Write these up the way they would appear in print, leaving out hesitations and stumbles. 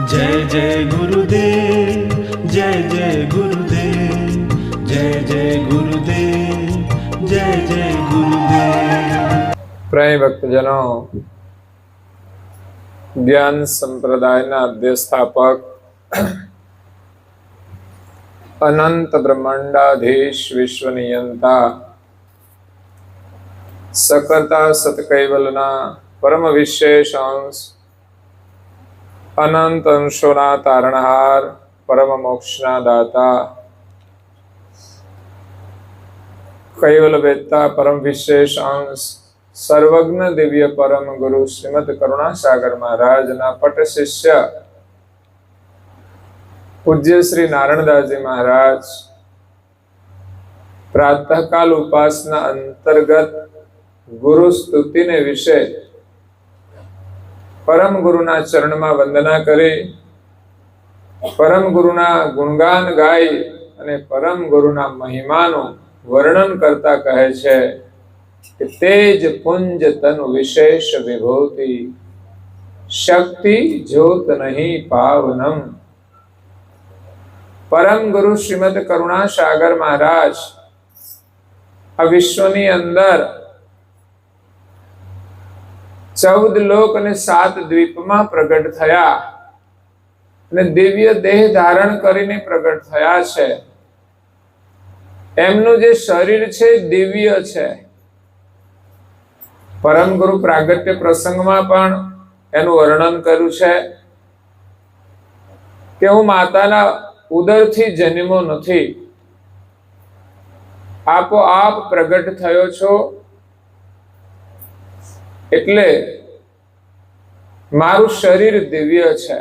जय जय गुरुदेव, जय जय गुरुदेव, जय जय गुरुदेव, जय जय गुरुदेव। प्रिय भक्तजनों, ज्ञान संप्रदायના અધ્યસ્થાપક અનંત બ્રહ્માંડાધીશ વિશ્વનિયંતા સકર્તા સતકૈવલના પરમ વિશેષ અંશ અનંત અંશોના તારણહાર પરમ મોક્ષના દાતા કૈવલ વેદતા પરમ વિશેષ અંશ સર્વજ્ઞ દિવ્ય પરમ ગુરુ શ્રીમદ કરુણાસાગર મહારાજના પટ શિષ્ય પૂજ્ય શ્રી નારાયણદાસજી મહારાજ પ્રાતઃકાલ ઉપાસના અંતર્ગત ગુરુ સ્તુતિને વિશે પરમ ગુરુના ચરણમાં વંદના કરી પરમ ગુરુના ગુણગાન ગાઈ અને પરમ ગુરુના મહિમાનું વર્ણન કરતા કહે છે કે તેજ પુંજ તनु વિશેષ વિભૂતિ શક્તિ જ્યોત નહીં પાવનમ। પરમ ગુરુ શ્રીમદ કરુણાસાગર મહારાજ આ વિશ્વની અંદર 14 લોક અને 7 દ્વીપમાં પ્રગટ થયા અને દિવ્ય દેહ ધારણ કરીને પ્રગટ થયા છે। એમનું જે શરીર છે દિવ્ય છે। પરમ ગુરુ પ્રાગટ્ય પ્રસંગમાં પણ એનું વર્ણન કર્યું છે કે હું માતાના ઉદરથી જન્મ્યો નથી, આપોઆપ પ્રગટ થયો છો, એટલે મારું શરીર દિવ્ય છે।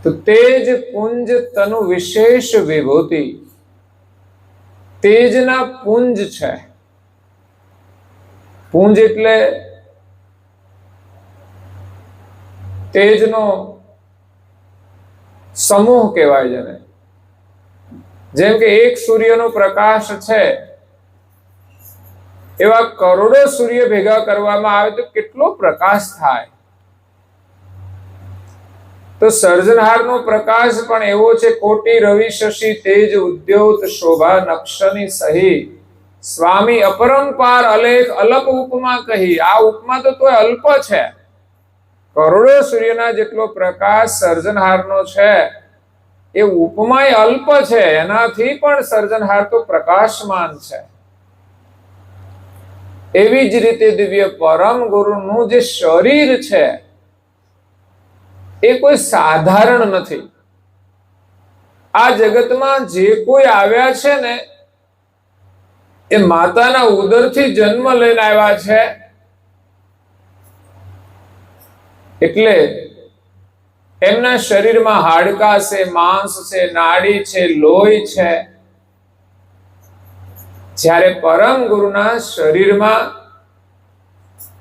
તો તેજ પુંજ તनु વિશેષ વિભૂતિ, તેજના પુંજ છે। પુંજ એટલે તેજનો સમૂહ કહેવાય જેને। જેમ કે એક સૂર્યનો પ્રકાશ છે એવા કરોડો સૂર્ય ભેગા કરવામાં આવે તો કેટલો પ્રકાશ થાય। તો સર્જનહારનો પ્રકાશ પણ એવો છે। કોટી રવિ શશી તેજ ઉદ્યોત શોભા નક્ષની સહી, સ્વામી અપરંપાર અલેખ અલ્પ ઉપમા કહી। આ ઉપમા તો તોય અલ્પ છે। કરોડો સૂર્યના જેટલો પ્રકાશ સર્જનહારનો છે એ ઉપમાય અલ્પ છે, એનાથી પણ સર્જનહાર તો પ્રકાશમાન છે। એવી જ રીતે દિવ્ય પરમ ગુરુનું જે શરીર છે એ કોઈ સાધારણ નથી। આ જગતમાં જે કોઈ આવ્યા છે ને એ માતાના ઉદરથી જન્મ લઈને આવ્યા છે। એટલે એમના શરીરમાં હાડકા છે, માંસ છે, નાડી છે, લોહી છે। જ્યારે પરમ ગુરુના શરીરમાં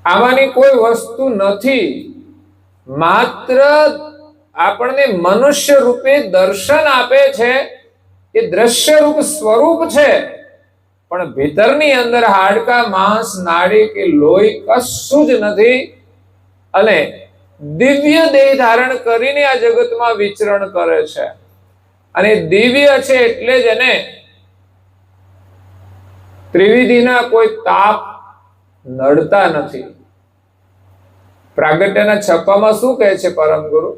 આમાંની કોઈ વસ્તુ નથી, માત્ર આપણને મનુષ્ય રૂપે દર્શન આપે છે। એ દ્રશ્ય રૂપ સ્વરૂપ છે, પણ ભીતરની અંદર હાડકા, માંસ, નાડી કે લોહી કશું જ નથી। અને દિવ્ય દેહ ધારણ કરીને આ જગતમાં વિચરણ કરે છે। અને દિવ્ય છે એટલે જ એને ત્રિવિધિના કોઈ તાપ નડતા નથી। પ્રાગટ્યના છપ્પામાં શું કહે છે પરમ ગુરુ?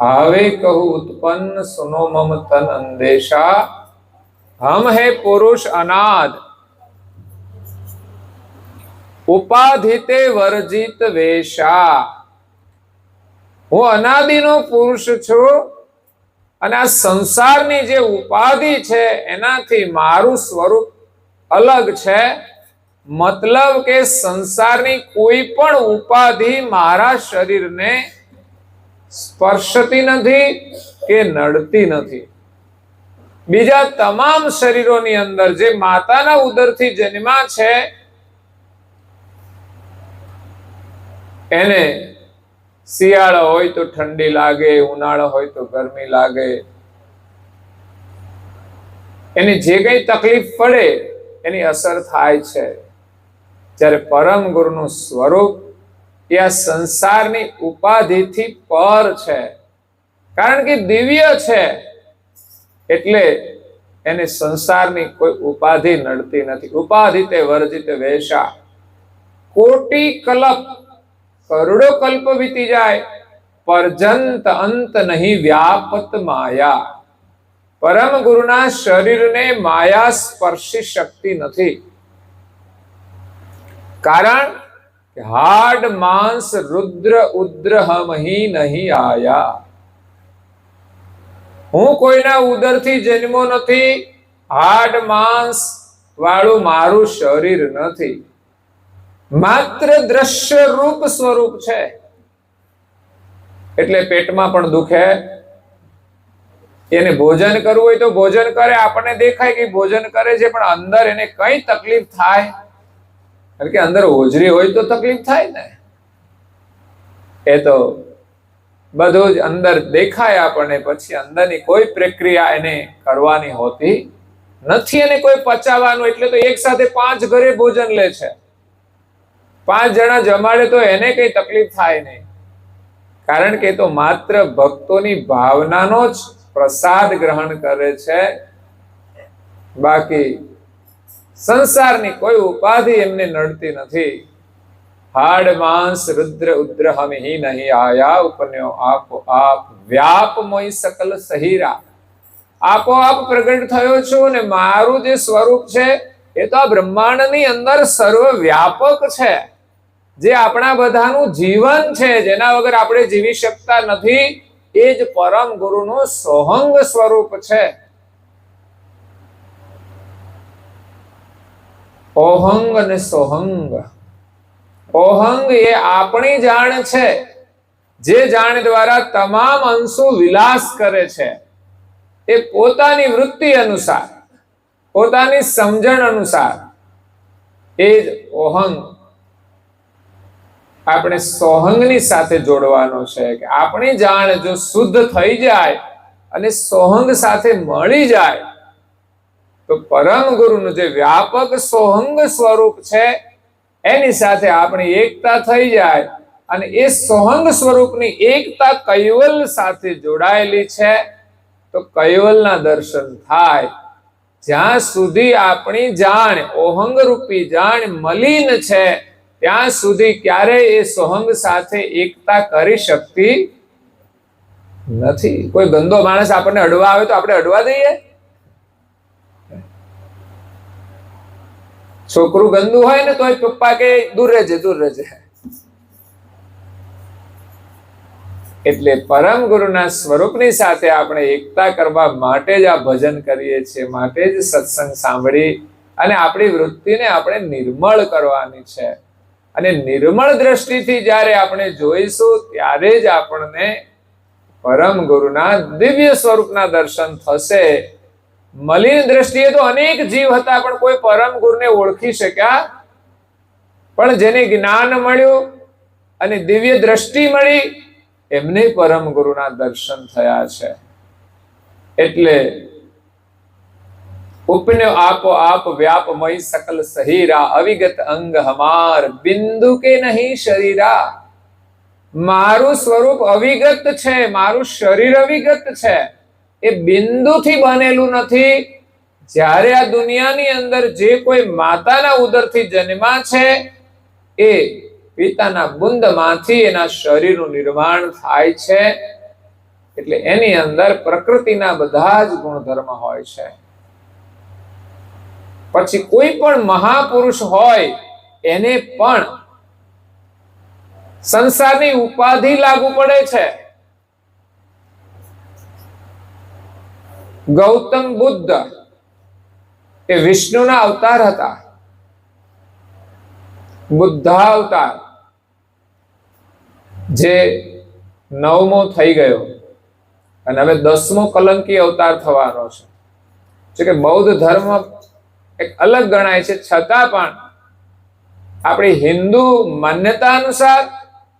હવે કહું ઉત્પન્ન સુનો મમ તન અંદેશા, હમ હે પુરુષ અનાદ, ઉપાધિતે વર્જિત વેશા। હું અનાદિનો પુરુષ છું અને આ સંસારની જે ઉપાધિ છે એનાથી મારું સ્વરૂપ અલગ છે। मतलब કે સંસારની કોઈ પણ ઉપાધિ મારા શરીરને સ્પર્શતી નથી કે નડતી નથી। બીજા તમામ શરીરોની અંદર જે માતાના ઉદરથી જન્મ્યા છે એને શિયાળો હોય તો ઠંડી લાગે, ઉનાળો હોય તો ગરમી લાગે, એની જે કઈ તકલીફ પડે એની અસર થાય છે। જ્યારે પરમ ગુરુનું સ્વરૂપ એ આ સંસારની ઉપાધિથી પર છે, કારણ કે દિવ્ય છે એટલે એને સંસારની કોઈ ઉપાધિ નડતી નથી. ઉપાધિ તે વર્જિત વેશા, કોટી કલ્પ કરોડો કલ્પ વીતી જાય, પરજંત અંત નહીં વ્યાપત માયા. પરમ ગુરુના શરીરને માયા સ્પર્શી શકતી નથી, કારણ કે હાડ માંસ રુદ્ર ઉદ્ર હમ હી નહીં આયા. હું કોઈના ઉદરથી જન્મો નથી, હાડ માંસ વાળું મારું શરીર નથી, માત્ર દ્રશ્ય રૂપ સ્વરૂપ છે. એટલે પેટમાં પણ દુખે, એને ભોજન કરવું હોય તો ભોજન કરે, આપણને દેખાય કે ભોજન કરે છે, પણ અંદર એને કઈ તકલીફ થાય, કારણ કે અંદર હોજરી હોય તો તકલીફ થાય ને. એ તો બધું જ અંદર દેખાય આપણને, પછી અંદરની કોઈ પ્રક્રિયા એને કરવાની હોતી નથી, અને કોઈ પચાવવાનું. એટલે તો એક સાથે 5 ઘરે ભોજન લે છે, 5 જણા જમાડે તો એને કઈ તકલીફ થાય નહીં, કારણ કે તો માત્ર ભક્તોની ભાવનાનો જ પ્રસાદ ગ્રહણ કરે છે. બાકી સંસારની કોઈ ઉપાધિ એમને નડતી નથી. હાડ માંસ રુદ્ર ઉદ્ર હમ હી નહીં આયા, ઉપન્યો આપો આપ વ્યાપમય સકલ સહીરા. આપોઆપ પ્રગટ થયો છું, ને મારું જે સ્વરૂપ છે એ તો આ બ્રહ્માંડની અંદર સર્વ વ્યાપક છે, જે આપણા બધાનું જીવન છે, જેના વગર આપણે જીવી શકતા નથી. એ જ પરમ ગુરુનું સોહંગ સ્વરૂપ છે. ઓહંગ અને સોહંગ. ઓહંગ એ આપણી જાણ છે, જે જાણ દ્વારા તમામ અંશો વિલાસ કરે છે. એ પોતાની વૃત્તિ અનુસાર, પોતાની સમજણ અનુસાર. એ જ ઓહંગ. આપણે સોહંગની સાથે જોડવાનો છે, કે આપણી જાણ જો શુદ્ધ થઈ જાય અને સોહંગ સાથે મળી જાય તો પરમ ગુરુનું જે વ્યાપક સોહંગ સ્વરૂપ છે એની સાથે આપણી એકતા થઈ જાય, અને એ સોહંગ સ્વરૂપની એકતા કૈવલ સાથે જોડાયેલી છે, તો કૈવલના દર્શન થાય. જ્યાં સુધી આપણી જાણ ઓહંગ રૂપી જાણ મલિન છે ત્યાં સુધી ક્યારેય એ સોહંગ સાથે એકતા કરી શકતી નથી. કોઈ ગંદો માણસ આપણને અડવા આવે તો આપણે અડવા દઈએ? છોકરું ગંદુ હોય ને તો પપ્પા કે દૂર રહેજે દૂર રહેજે. એટલે પરમ ગુરુના સ્વરૂપની સાથે આપણે એકતા કરવા માટે જ આ ભજન કરીએ છીએ, માટે જ સત્સંગ સાંભળી અને આપણી વૃત્તિને આપણે નિર્મળ કરવાની છે. અને નિર્મળ દ્રષ્ટિથી જ્યારે આપણે જોઈશું ત્યારે જ આપણને પરમ ગુરુના દિવ્ય સ્વરૂપના દર્શન થશે. મલિન દ્રષ્ટિએ તો અનેક જીવ હતા, પણ કોઈ પરમ ગુરુને ઓળખી શક્યા. પણ જેને જ્ઞાન મળ્યું અને દિવ્ય દ્રષ્ટિ મળી, એમને પરમ ગુરુના દર્શન થયા છે. એટલે ઉપન્યો આપો આપ વ્યાપમય સકલ સહીરા, અવિગત અંગ હમાર બિંદુ કે નહીં શરીરા. મારું સ્વરૂપ અવિગત છે, મારું શરીર અવિગત છે, એ બિંદુથી બનેલું નથી. જ્યારે આ દુનિયાની અંદર જે કોઈ માતાના ઉદરથી જન્મા છે એ પિતાના બુંદમાંથી એના શરીરનું નિર્માણ થાય છે. એટલે એની અંદર પ્રકૃતિના બધા જ ગુણધર્મ હોય છે. પછી કોઈ પણ મહાપુરુષ હોય એને પણ સંસારની ઉપાધિ લાગુ પડે છે. ગૌતમ બુદ્ધ એ વિષ્ણુના અવતાર હતા, બુદ્ધાવતાર, જે 9મો થઈ ગયો અને હવે 10મો કલંકી અવતાર થવાનો છે. કે બૌદ્ધ ધર્મ એક અલગ ગણાય છે, છતાં પણ આપણી હિન્દુ માન્યતા અનુસાર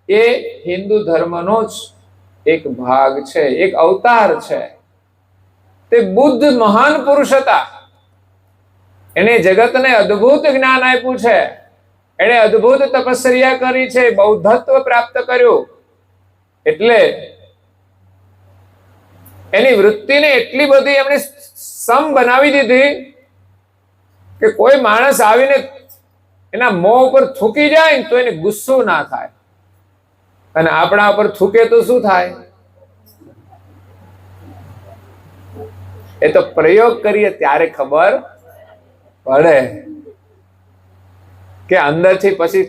એ હિન્દુ ધર્મનો જ એક ભાગ છે, એક અવતાર છે. તે બુદ્ધ મહાન પુરુષ હતા. એને જગતને અદ્ભુત જ્ઞાન આપ્યું છે. એણે અદ્ભુત તપસ્યા કરી છે, બૌદ્ધત્વ પ્રાપ્ત કર્યું, એટલે એની વૃત્તિને એટલી બધી એમણે સમ બનાવી દીધી કે કોઈ માણસ આવીને એના મોં ઉપર થૂકી જાય તો એને ગુસ્સો ના થાય, અને આપણા ઉપર થૂકે તો શું થાય? એ તો પ્રયોગ કરીએ ત્યારે ખબર પડે કે અંદરથી પછી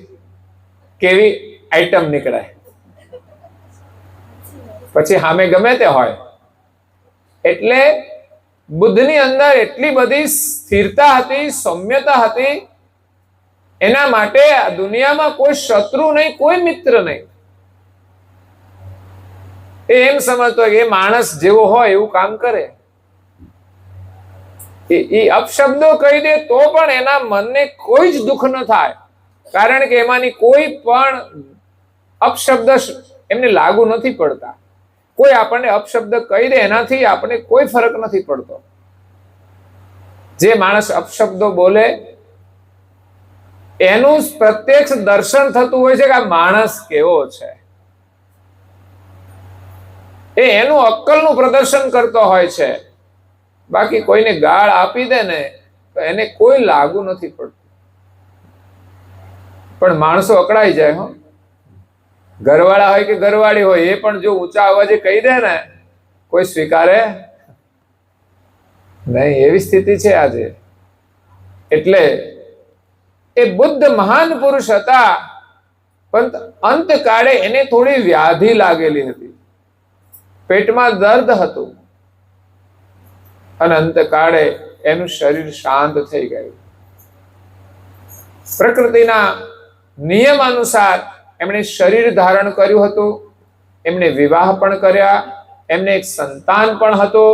કેવી આઈટમ નીકળે, પછી સામે ગમે તે હોય. એટલે બુદ્ધની અંદર એટલી બધી સ્થિરતા હતી, સૌમ્યતા હતી, એના માટે આ દુનિયામાં કોઈ શત્રુ નહીં, કોઈ મિત્ર નહીં. એ એમ સમજતો કે એ માણસ જેવો હોય એવું કામ કરે. એ અપશબ્દો કહી દે તો પણ એના મનને કોઈ જ દુઃખ ન થાય, કારણ કે એમાંની કોઈ પણ અપશબ્દ એમને લાગુ નથી પડતા. કોઈ આપણને અપશબ્દ કહી દે એનાથી આપણને કોઈ ફરક નથી પડતો. જે માણસ અપશબ્દો બોલે એનું પ્રત્યક્ષ દર્શન થતું હોય છે કે આ માણસ કેવો છે. એનું અક્કલનું પ્રદર્શન કરતો હોય છે. બાકી કોઈને ગાળ આપી દે ને તો એને કોઈ લાગુ નથી પડતું. પણ માણસો અકળાઈ જાય. હો, ઘરવાળા હોય કે ઘરવાળી હોય, એ પણ જો ઊંચા અવાજે કહી દે ને કોઈ સ્વીકારે નહીં. એવી સ્થિતિ છે આજે. એટલે એ બુદ્ધ મહાન પુરુષ હતા, પણ અંતકાળે એને થોડી વ્યાધિ લાગેલી હતી, પેટમાં દર્દ હતું, અને અંતકાળે એનું શરીર શાંત થઈ ગયું. પ્રકૃતિના નિયમ અનુસાર એમણે શરીર ધારણ કર્યું હતું, એમને વિવાહ પણ કર્યા, એમને એક સંતાન પણ હતો,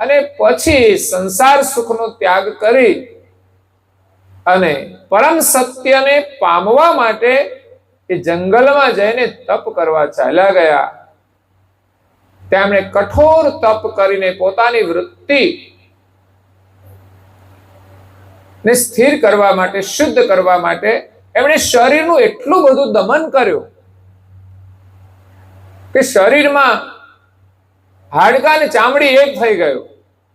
અને પછી સંસાર સુખનો ત્યાગ કરી અને પરમ સત્યને પામવા માટે એ જંગલમાં જઈને તપ કરવા ચાલ્યા ગયા. તેમણે કઠોર તપ કરીને પોતાની વૃત્તિ ને સ્થિર કરવા માટે, શુદ્ધ કરવા માટે એમણે શરીરનું એટલું બધું દમન કર્યું કે શરીરમાં હાડકા ને ચામડી એક થઈ ગયું.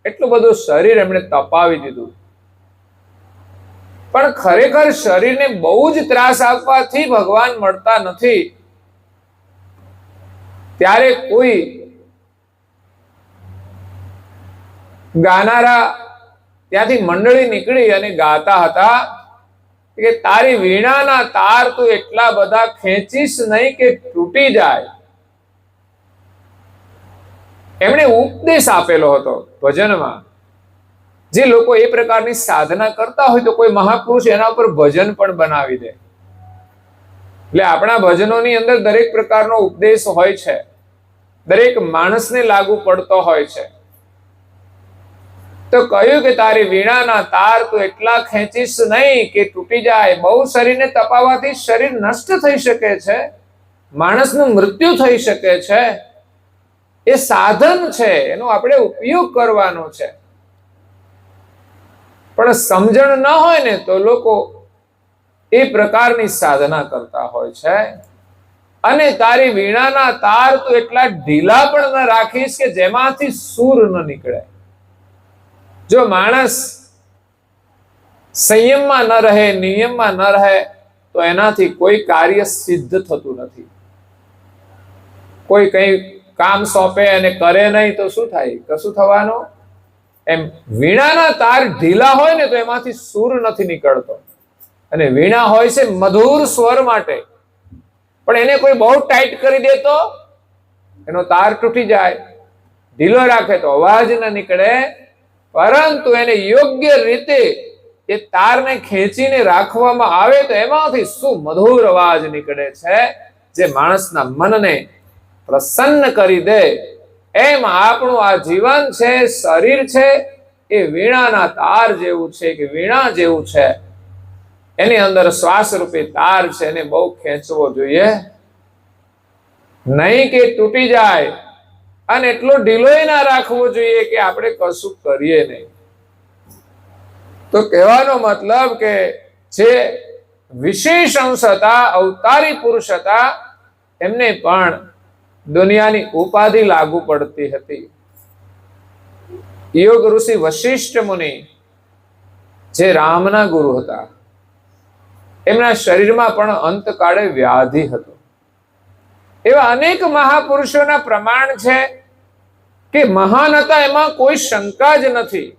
એટલું બધું શરીર એમણે તપાવી દીધું. પણ ખરેખર શરીરને બહુ જ ત્રાસ આપવાથી ભગવાન મળતા નથી. ત્યારે કોઈ ગાનારા ત્યાંથી મંડળી નીકળી અને ગાતા હતા કે તારી વીણાના તાર તું એટલા બધા ખેંચીશ નહીં કે તૂટી જાય. એમણે ઉપદેશ આપેલો હતો ભજનમાં. જે લોકો એ પ્રકારની સાધના કરતા હોય તો કોઈ મહાપુરુષ એના ઉપર ભજન પણ બનાવી દે. એટલે આપણા ભજનોની અંદર દરેક પ્રકારનો ઉપદેશ હોય છે, દરેક માણસને લાગુ પડતો હોય છે. તો કહ્યું કે તારી વીણાના તાર તું એટલા ખેંચીશ નહીં કે તૂટી જાય. બહુ શરીરને તપાવવાથી શરીર નષ્ટ થઈ શકે છે, માણસનું મૃત્યુ થઈ શકે છે. એ સાધન છે, એનો આપણે ઉપયોગ કરવાનો છે. પણ સમજણ ન હોય ને તો લોકો એ પ્રકારની સાધના કરતા હોય છે. અને તારી વીણાના તાર તું એટલા ઢીલા પણ ન રાખીશ કે જેમાંથી સૂર ન નીકળે. જો માણસ સંયમમાં ન રહે, નિયમમાં ન રહે તો એનાથી કોઈ કાર્ય સિદ્ધ થતું નથી. કોઈ કઈ કામ સોંપે અને કરે નહીં તો શું થાય? કશું થવાનું. એમ વીણાના તાર ઢીલા હોય ને તો એમાંથી સૂર નથી નીકળતો. અને વીણા હોય છે મધુર સ્વર માટે, પણ એને કોઈ બહુ ટાઈટ કરી દે તો એનો તાર તૂટી જાય. ઢીલો રાખે તો અવાજ ન નીકળે, પરંતુ એને યોગ્ય રીતે એ તારને ખેંચીને રાખવામાં આવે તો એમાંથી શું મધુર અવાજ નીકળે છે, જે માણસના મનને પ્રસન્ન કરી દે. એમ આપણું આ જીવન છે, શરીર છે, એ વીણાના તાર જેવું છે કે વીણા જેવું છે. એની અંદર શ્વાસ રૂપી તાર છે, એને બહુ ખેંચવો જોઈએ નહીં કે તૂટી જાય. અને એટલો ઢીલોય ના રાખવો જોઈએ કે આપણે કશું કરીએ નહીં. તો કહેવાનો મતલબ કે જે વિશેષ અંશ હતા, અવતારી પુરુષ હતા, એમને પણ દુનિયાની ઉપાધિ લાગુ પડતી હતી. યોગ ઋષિ વશિષ્ઠ મુનિ જે રામના ગુરુ હતા, એમના શરીરમાં પણ અંતકાળે વ્યાધિ હતો. એવા અનેક મહાપુરુષોના પ્રમાણ છે કે મહાન હતા, એમાં કોઈ શંકા જ નથી.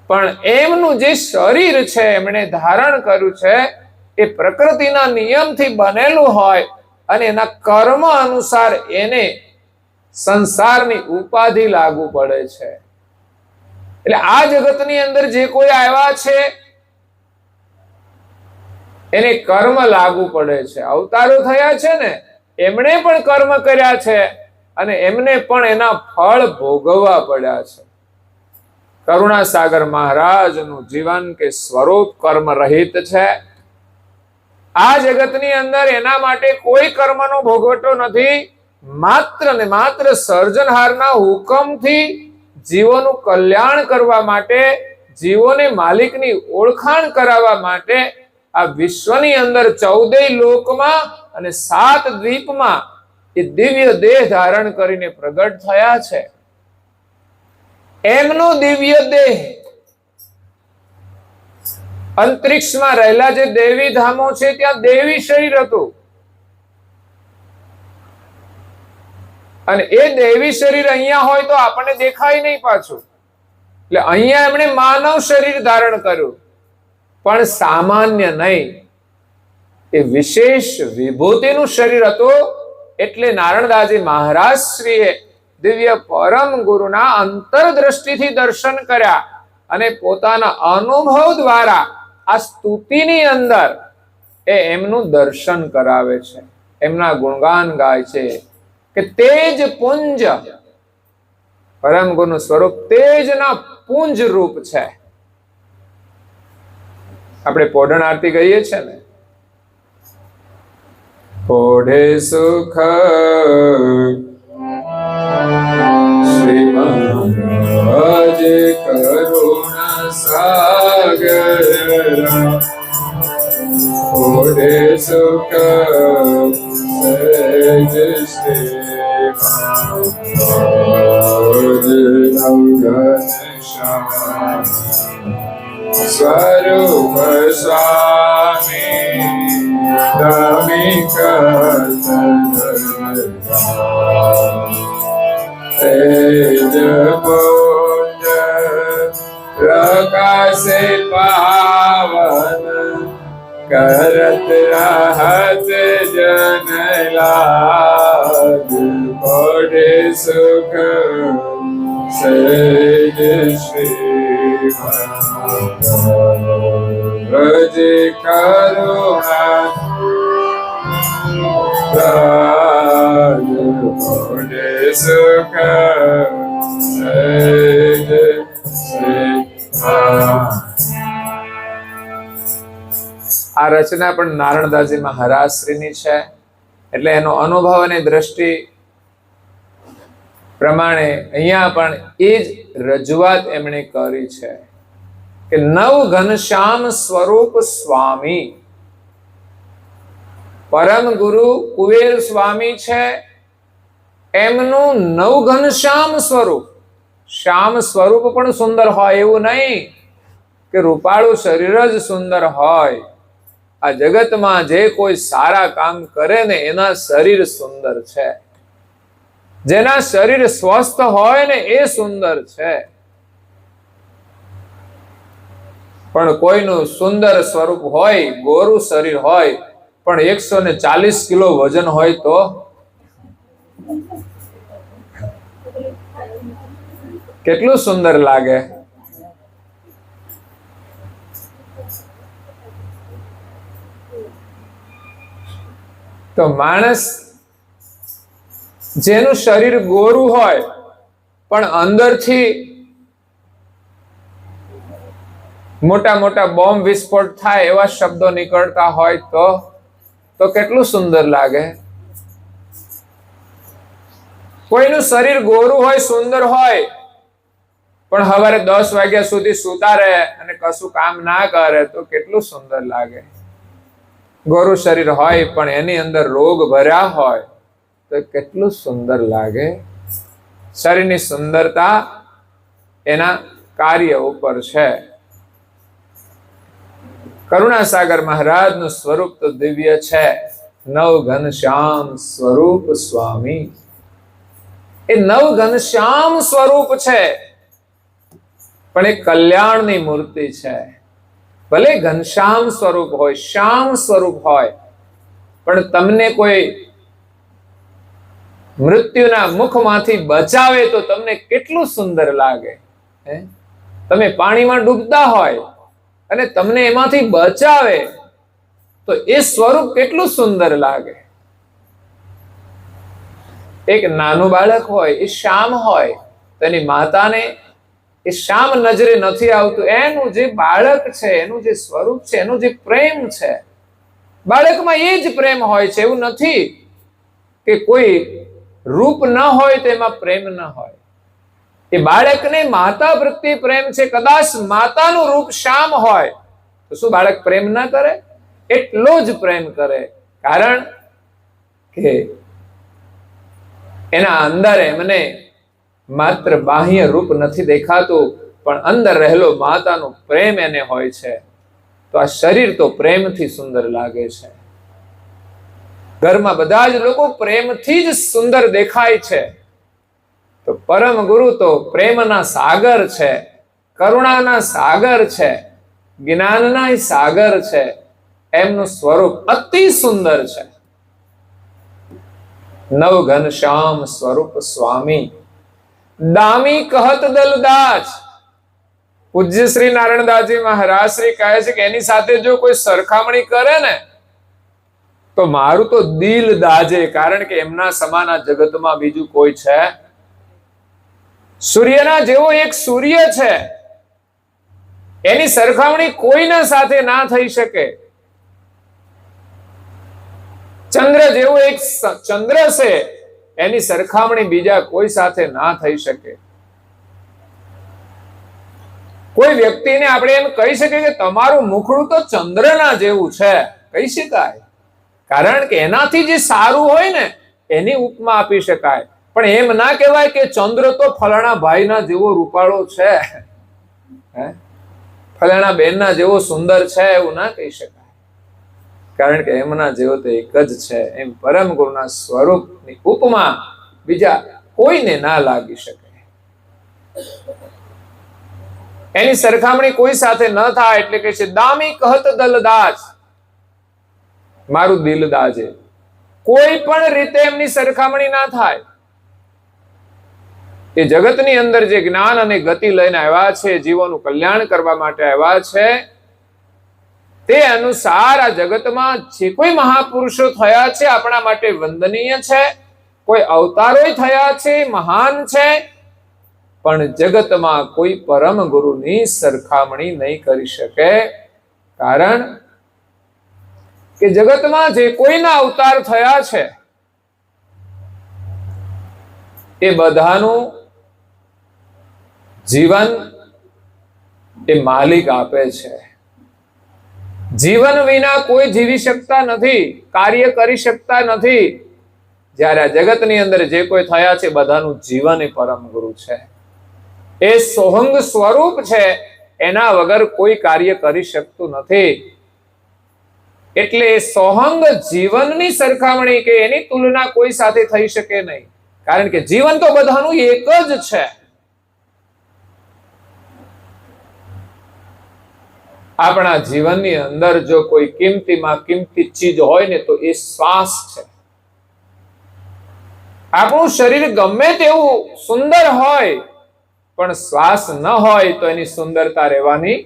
પણ એમનું જે શરીર છે એમણે ધારણ કર્યું છે એ પ્રકૃતિના નિયમથી બનેલું હોય અને એના કર્મ અનુસાર એને સંસારની ઉપાધિ લાગુ પડે છે. એટલે આ જગતની અંદર જે કોઈ આવ્યા છે એને કર્મ લાગુ પડે છે. અવતારો થયા છે ને, એમણે પણ કર્મ કર્યા છે અને એમને પણ એના ફળ ભોગવવા પડ્યા છે. કરુણાસાગર મહારાજનું જીવન કે સ્વરૂપ કર્મ રહિત છે. આ જગતની અંદર એના માટે કોઈ કર્મનો ભોગવટો નથી. માત્ર ને માત્ર સર્જનહારના હુકમથી જીવોનું કલ્યાણ કરવા માટે, જીવોને માલિકની ઓળખાણ કરાવવા માટે આ વિશ્વની અંદર 14 લોકમાં અને 7 દ્વીપમાં એ દિવ્ય દેહ ધારણ કરીને પ્રગટ થયા છે. એમનો દિવ્ય દેહ અંતરિક્ષમાં રહેલા જે દેવી ધામો છે ત્યાં દેવી શરીર હતું અને એ દેવી શરીર અહીંયા હોય તો આપણને દેખાય નહીં પાછું. એટલે અહીંયા એમણે માનવ શરીર ધારણ કર્યું, પણ સામાન્ય નહીં, એ વિશેષ વિભૂતિનું શરીર હતું. એટલે નારણદાસજી મહારાજ શ્રીએ દિવ્ય પરમ ગુરુના અંતરદ્રષ્ટિથી દર્શન કર્યા અને પોતાના અનુભવ દ્વારા આ સ્તુતિની અંદર એ એમનું દર્શન કરાવે છે, એમના ગુણગાન ગાય છે કે તેજ પુંજ, પરમ ગુરુનું સ્વરૂપ તેજના પુંજ રૂપ છે. આપણે પોઢણ આરતી કહીએ છીએ ને, પોઢે સુખ શ્રીમદ કરુણા સાગર, પોઢે સુખ સહેજ સ્વરૂપ સ્વામી રમિક તેજ પુંજ પ્રકાશે પાવન, કરત રહત જન લાગ, પોઢે સુખ સહેજ શ્રી વ્રજ કરુણા પોઢે સુખ સહેજ શ્રી. આ રચના પણ નારણદાસજી મહારાજ શ્રીની છે. એટલે એનો અનુભવ અને દ્રષ્ટિ પ્રમાણે અહીંયા પણ એ જ રજૂઆત એમણે કરી છે કે નવ ઘનશ્યામ સ્વરૂપ સ્વામી, પરમ ગુરુ કુબેર સ્વામી છે, એમનું નવ ઘનશ્યામ સ્વરૂપ. શ્યામ સ્વરૂપ પણ સુંદર હોય એવું નહીં કે રૂપાળું શરીર જ સુંદર હોય. આ જગતમાં જે કોઈ સારા કામ કરે ને એના શરીર સુંદર છે, જેના શરીર સ્વસ્થ હોય ને એ સુંદર છે. પણ કોઈનું સુંદર સ્વરૂપ હોય, ગોરું શરીર હોય, પણ 140 કિલો વજન હોય તો કેટલું સુંદર લાગે. તો માણસ જેનું શરીર ગોરું હોય પણ અંદરથી મોટા મોટા બોમ્બ વિસ્ફોટ થાય એવા શબ્દો નીકળતા હોય તો કેટલું સુંદર લાગે. કોઈનું શરીર ગોરું હોય, સુંદર હોય, પણ સવારે 10 વાગ્યા સુધી સૂતા રહે અને કશું કામ ના કરે તો કેટલું સુંદર લાગે. ગોરું શરીર હોય પણ એની અંદર રોગ ભર્યા હોય તો કેટલું સુંદર લાગે. શરીરની સુંદરતા એના કાર્ય ઉપર છે. કરુણાસાગર મહારાજનું સ્વરૂપ તો દિવ્ય છે. નવ ઘનશ્યામ સ્વરૂપ સ્વામી. એ નવ ઘનશ્યામ સ્વરૂપ છે પણ એ કલ્યાણની મૂર્તિ છે. ભલે ઘનશ્યામ સ્વરૂપ હોય, શ્યામ સ્વરૂપ હોય, પણ તમને કોઈ મૃત્યુના મુખમાંથી બચાવે તો તમને કેટલું સુંદર લાગે. તમે પાણીમાં ડૂબતા હોય અને તમને એમાંથી બચાવે તો એ સ્વરૂપ કેટલું સુંદર લાગે. એક નાનું બાળક હોય, એ શ્યામ હોય, તો એની માતાને એ શ્યામ નજરે નથી આવતું. એનું જે બાળક છે, એનું જે સ્વરૂપ છે, એનું જે પ્રેમ છે, બાળકમાં એ જ પ્રેમ હોય છે. એવું નથી કે કોઈ રૂપ ન હોય તો એમાં પ્રેમ ન હોય. એ બાળકને માતા પ્રત્યે પ્રેમ છે. કદાચ માતાનું રૂપ શ્યામ હોય તો શું બાળક પ્રેમ ના કરે? એટલો જ પ્રેમ કરે. કારણ કે એના અંદર એમને માત્ર બાહ્ય રૂપ નથી દેખાતું, પણ અંદર રહેલો માતાનો પ્રેમ એને હોય છે. તો આ શરીર તો પ્રેમથી સુંદર લાગે છે. ઘરમાં બધા જ લોકો પ્રેમથી જ સુંદર દેખાય છે. તો પરમ ગુરુ તો પ્રેમના સાગર છે, કરુણાના સાગર છે, જ્ઞાનના સાગર છે. એમનું સ્વરૂપ અતિ સુંદર છે. નવ ઘનશ્યામ સ્વરૂપ સ્વામી. દામી કહત દલદાસ. પૂજ્ય શ્રી નારાયણદાસજી મહારાજ શ્રી કહે છે કે એની સાથે જો કોઈ સરખામણી કરે ને તો મારું તો દિલ દાજે. કારણ કે એમના સમાન આ જગતમાં બીજું કોઈ છે. સૂર્યના જેવો એક સૂર્ય છે, એની સરખામણી કોઈના સાથે ના થઈ શકે. ચંદ્ર જેવો એક ચંદ્ર છે, એની સરખામણી બીજા કોઈ સાથે ના થઈ શકે. કોઈ વ્યક્તિને આપણે એમ કહી શકીએ કે તમારું મુખડું તો ચંદ્રના જેવું છે, કહી શકાય. કારણ કે એનાથી જે સારું હોય ને એની ઉપમા આપી શકાય. પણ એમ ના કહેવાય કે ચંદ્ર તો ફલાણા ભાઈના જેવો રૂપાળો છે, ફલાણા બેનના જેવો સુંદર છે, એવું ના કહી શકાય. કારણ કે એમના જેવો તો એક જ છે. એમ પરમ ગુરુના સ્વરૂપની ઉપમા બીજા કોઈને ના લાગી શકે. એની સરખામણી કોઈ સાથે ન થાય. એટલે કે છે દામી કહત દલદાસ. મારું દિલ દાજે. કોઈ પણ રીતે એમની સરખામણી ના થાય. એ જગતની અંદર જે જ્ઞાન અને ગતિ લઈને આવ્યા છે, જીવોનું કલ્યાણ કરવા માટે આવ્યા છે, તે અનુસાર આ જગતમાં જે કોઈ મહાપુરુષો થયા છે આપણા માટે વંદનીય છે. કોઈ અવતારો થયા છે, મહાન છે, પણ જગતમાં કોઈ પરમ ગુરુની સરખામણી નહીં કરી શકે. કારણ કે જગતમાં જે કોઈના અવતાર થયા છે એ બધાનું જીવન એ માલિક આપે છે. જીવન વિના કોઈ જીવી શકતા નથી, કાર્ય કરી શકતા નથી. જ્યારે આ જગતની અંદર જે કોઈ થયા છે બધાનું જીવન એ પરમ ગુરુ છે. એ સોહંગ સ્વરૂપ છે, એના વગર કોઈ કાર્ય કરી શકતું નથી. એટલે સોહંગ જીવનની સરખામણી કે એની તુલના કોઈ સાથે થઈ શકે નહીં. કારણ કે જીવન તો બધાનું એક જ છે. આપણા જીવનની અંદર જો કોઈ કિંમતીમાં કિંમતી ચીજ હોય ને તો એ શ્વાસ છે. આપણું શરીર ગમે તેવું સુંદર હોય પણ શ્વાસ ન હોય તો એની સુંદરતા રહેવાની.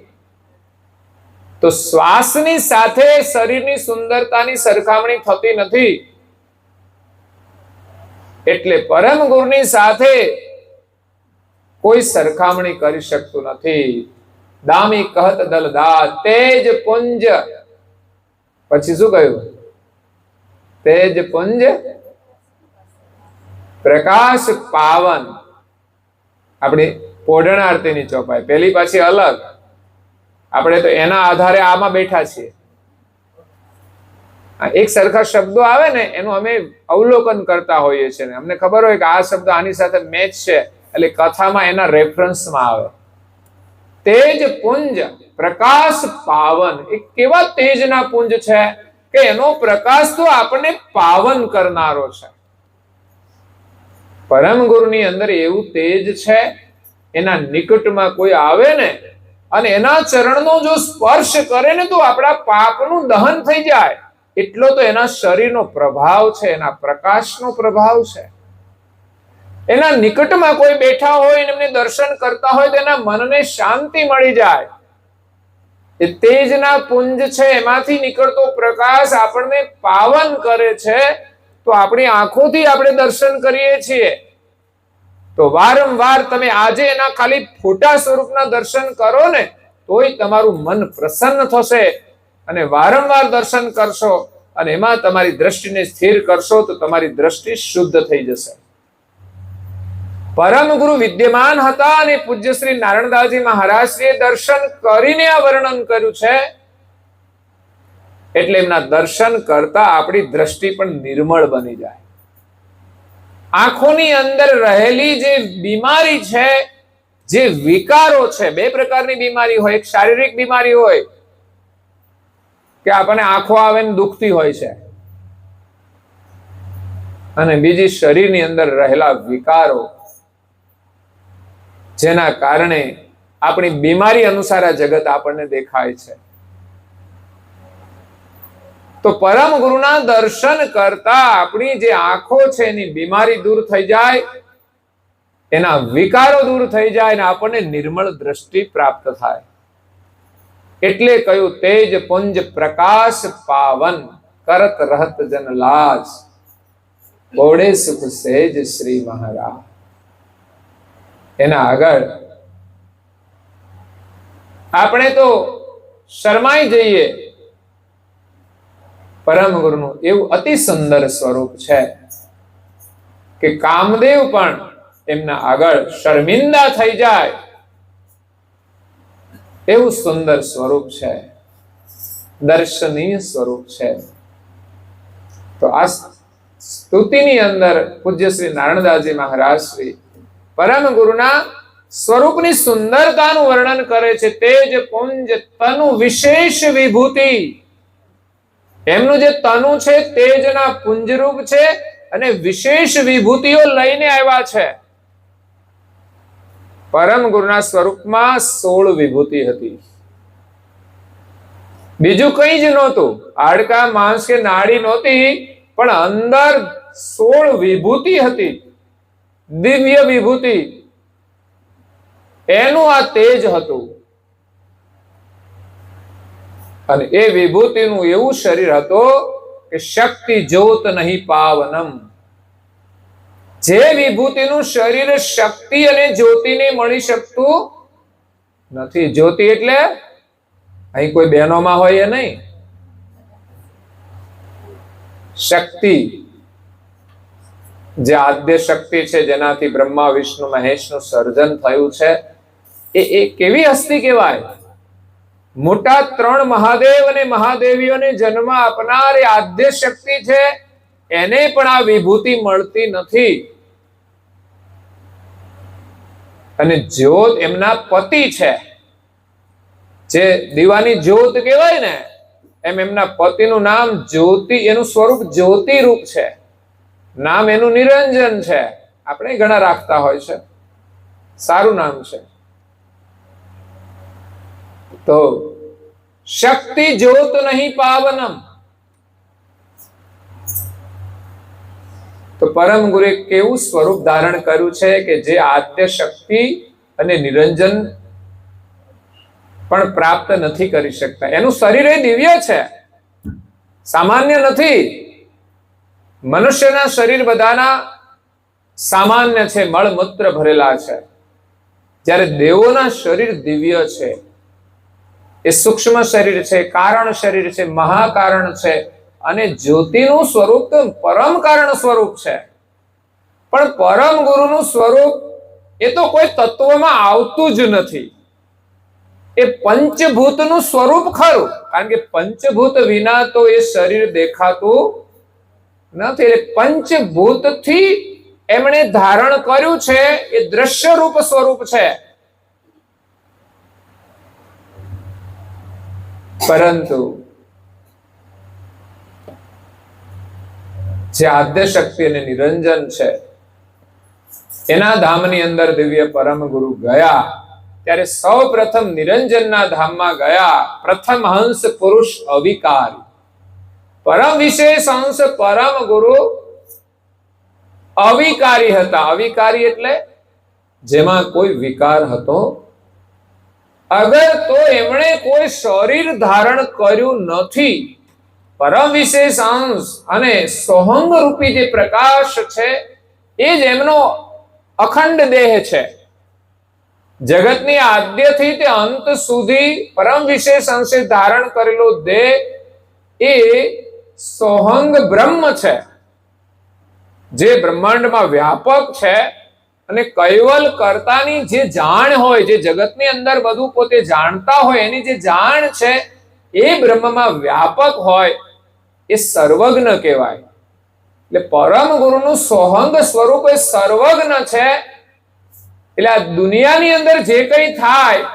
તો શ્વાસની સાથે શરીરની સુંદરતાની સરખામણી થતી નથી. એટલે પરમ ગુરુની સાથે કોઈ સરખામણી કરી શકતું નથી. દામી કહત દલદાસ. તેજ પુંજ. પછી શું કહ્યું? તેજ પુંજ પ્રકાશ પાવન. આપણી પોઢણ આરતીની ચોપાઈ પેલી પાછી અલગ. આપણે તો એના આધારે આમાં બેઠા છીએ. આ એક સરખા શબ્દો આવે ને એનું અમે અવલોકન કરતા હોઈએ છીએ ને અમને ખબર હોય કે આ શબ્દ આની સાથે મેચ છે એટલે કથામાં એના રેફરન્સમાં આવે. તેજ પુંજ પ્રકાશ પાવન, એ કેવા તેજના પુંજ છે કે એનો પ્રકાશ તો આપણને પાવન કરનારો છે. પરમ ગુરુની અંદર એવું તેજ છે, એના નિકટમાં કોઈ આવે ને અને એના ચરણનો જો સ્પર્શ કરે ને તો આપણા પાપનું દહન થઈ જાય. એટલો તો એના શરીરનો પ્રભાવ છે, એના પ્રકાશનો પ્રભાવ છે. એના નિકટમાં કોઈ બેઠા હોય અને એમને દર્શન કરતા હોય તો એના મનને શાંતિ મળી જાય. એ તેજના પુંજ છે, એમાંથી નીકળતો પ્રકાશ આપણને પાવન કરે છે. તો આપણી આંખોથી આપણે દર્શન કરીએ છીએ તો વારંવાર તમે આજે એના ખાલી ફોટા સ્વરૂપના દર્શન કરો ને તોય તમારું મન પ્રસન્ન થશે. અને વારંવાર દર્શન કરશો અને એમાં તમારી દ્રષ્ટિને સ્થિર કરશો તો તમારી દ્રષ્ટિ શુદ્ધ થઈ જશે. પરમ ગુરુ વિદ્યમાન હતા અને પૂજ્ય શ્રી નારાયણદાસજી મહારાજશ્રીએ દર્શન કરીને આ વર્ણન કર્યું છે. એટલે એમના દર્શન કરતા આપણી દ્રષ્ટિ પણ નિર્મળ બની જાય. આંખોની અંદર રહેલી જે બીમારી છે, જે વિકારો છે, બે પ્રકારની બીમારી હોય. એક શારીરિક બીમારી હોય કે આપણને આંખો આવે ને દુખતી હોય છે, અને બીજી શરીરની અંદર રહેલા વિકારો જેના કારણે આપણી બીમારી અનુસાર આ જગત આપણને દેખાય છે. તો પરમ ગુરુના દર્શન કરતા આપણી જે આંખો છે એની બીમારી દૂર થઈ જાય, એના વિકારો દૂર થઈ જાય અને આપણને નિર્મળ દ્રષ્ટિ પ્રાપ્ત થાય. એટલે કહ્યું તેજ પુંજ પ્રકાશ પાવન કરત રહત જન લાજ બોડે સુખ સેજ શ્રી મહારાજ. એના આગળ આપણે તો શરમાઈ જઈએ. પરમ ગુરુનું એવું અતિ સુંદર સ્વરૂપ છે કે કામદેવ પણ એમના આગળ શર્મિંદા થઈ જાય એવું સુંદર સ્વરૂપ છે, દર્શનીય સ્વરૂપ છે. તો આ સ્તુતિની અંદર પૂજ્ય શ્રી નારાયણદાસજી મહારાજ શ્રી પરમ ગુરુના સ્વરૂપની સુંદરતાનું વર્ણન કરે છે. તેજ પુંજ તનુ વિશેષ વિભૂતિ, એમનું જે તનુ છે તેજના પુંજરૂપ છે અને વિશેષ વિભૂતિઓ લઈને આવ્યા છે. પરમ ગુરુના સ્વરૂપમાં 16 વિભૂતિ હતી, બીજું કઈ જ નહોતું. હાડકા માંસ કે નાડી નહોતી, પણ અંદર 16 વિભૂતિ હતી, દિવ્ય વિભૂતિ. એનું આ તેજ હતું. અને એ વિભૂતિનું એવું શરીર હતું કે શક્તિ જ્યોત નહીં પાવનમ. જે વિભૂતિનું શરીર શક્તિ અને જ્યોતિને મળી શકતું નથી. જ્યોતિ એટલે અહીં કોઈ બહેનોમાં હોય એ નહીં. શક્તિ જે આદ્ય શક્તિ છે, જેનાથી બ્રહ્મા વિષ્ણુ મહેશનું સર્જન થયું છે, એ કેવી હસ્તી કહેવાય? મોટા 3 મહાદેવ અને મહાદેવીઓને જન્મ આપનાર એ આદ્ય શક્તિ છે. એને પણ આ વિભૂતિ મળતી નથી. અને જ્યોત એમના પતિ છે, જે દીવાની જ્યોત કહેવાય ને, એમ એમના પતિનું નામ જ્યોતિ, એનું સ્વરૂપ જ્યોતિ રૂપ છે. નામ એનું નિરંજન છે. આપણે ઘણા રાખતા હોય છે, સારું નામ છે. તો શક્તિ જ્યોત નહીં પાવનમ. તો પરમ ગુરુએ કેવું સ્વરૂપ ધારણ કર્યું છે કે જે આદ્ય શક્તિ અને નિરંજન પણ પ્રાપ્ત નથી કરી શકતા. એનું શરીર એ દિવ્ય છે, સામાન્ય નથી. મનુષ્યના શરીર બધાના સામાન્ય છે, મળમૂત્ર ભરેલા છે, જ્યારે દેવોના શરીર દિવ્ય છે. એ સૂક્ષ્મ શરીર છે, કારણ શરીર છે, મહાકારણ છે, અને જ્યોતિનું સ્વરૂપ તો પરમ કારણ સ્વરૂપ છે. પણ પરમ ગુરુનું સ્વરૂપ એ તો કોઈ તત્વમાં આવતું જ નથી. એ પંચભૂતનું સ્વરૂપ ખરું, કારણ કે પંચભૂત વિના તો એ શરીર દેખાતું નથી. એટલે પંચભૂતથી એમણે ધારણ કર્યું છે, એ દ્રશ્ય રૂપ સ્વરૂપ છે. પરંતુ જે આદ્ય શક્તિ અને નિરંજન છે, એના ધામની અંદર દિવ્ય પરમ ગુરુ ગયા ત્યારે સૌ પ્રથમ નિરંજનના ધામમાં ગયા. પ્રથમ હંસ પુરુષ અવિકારી, પરમ વિશેષ હંસ પરમ ગુરુ અવિકારી હતા. અવિકારી એટલે જેમાં કોઈ વિકાર હતો અગર તો એમણે કોઈ શરીર ધારણ કર્યું નથી. પરમ વિશેષ અંશ અને સોહંગ રૂપી જે પ્રકાશ છે એ જ એમનો અખંડ દેહ છે. જગતની આદ્યથી તે અંત સુધી પરમ વિશેષ અંશે ધારણ કરેલો દેહ એ સોહંગ બ્રહ્મ છે, જે બ્રહ્માંડમાં વ્યાપક છે. અને કૈવલ કર્તાની જે જાણ હોય, જે જગતની અંદર બધું પોતે જાણતા હોય, એની જે જાણ છે એ બ્રહ્મમાં વ્યાપક હોય, એ સર્વજ્ઞ કહેવાય. એટલે પરમ ગુરુનું સોહંગ સ્વરૂપ એ સર્વજ્ઞ છે. એટલે આ દુનિયાની અંદર જે કંઈ થાય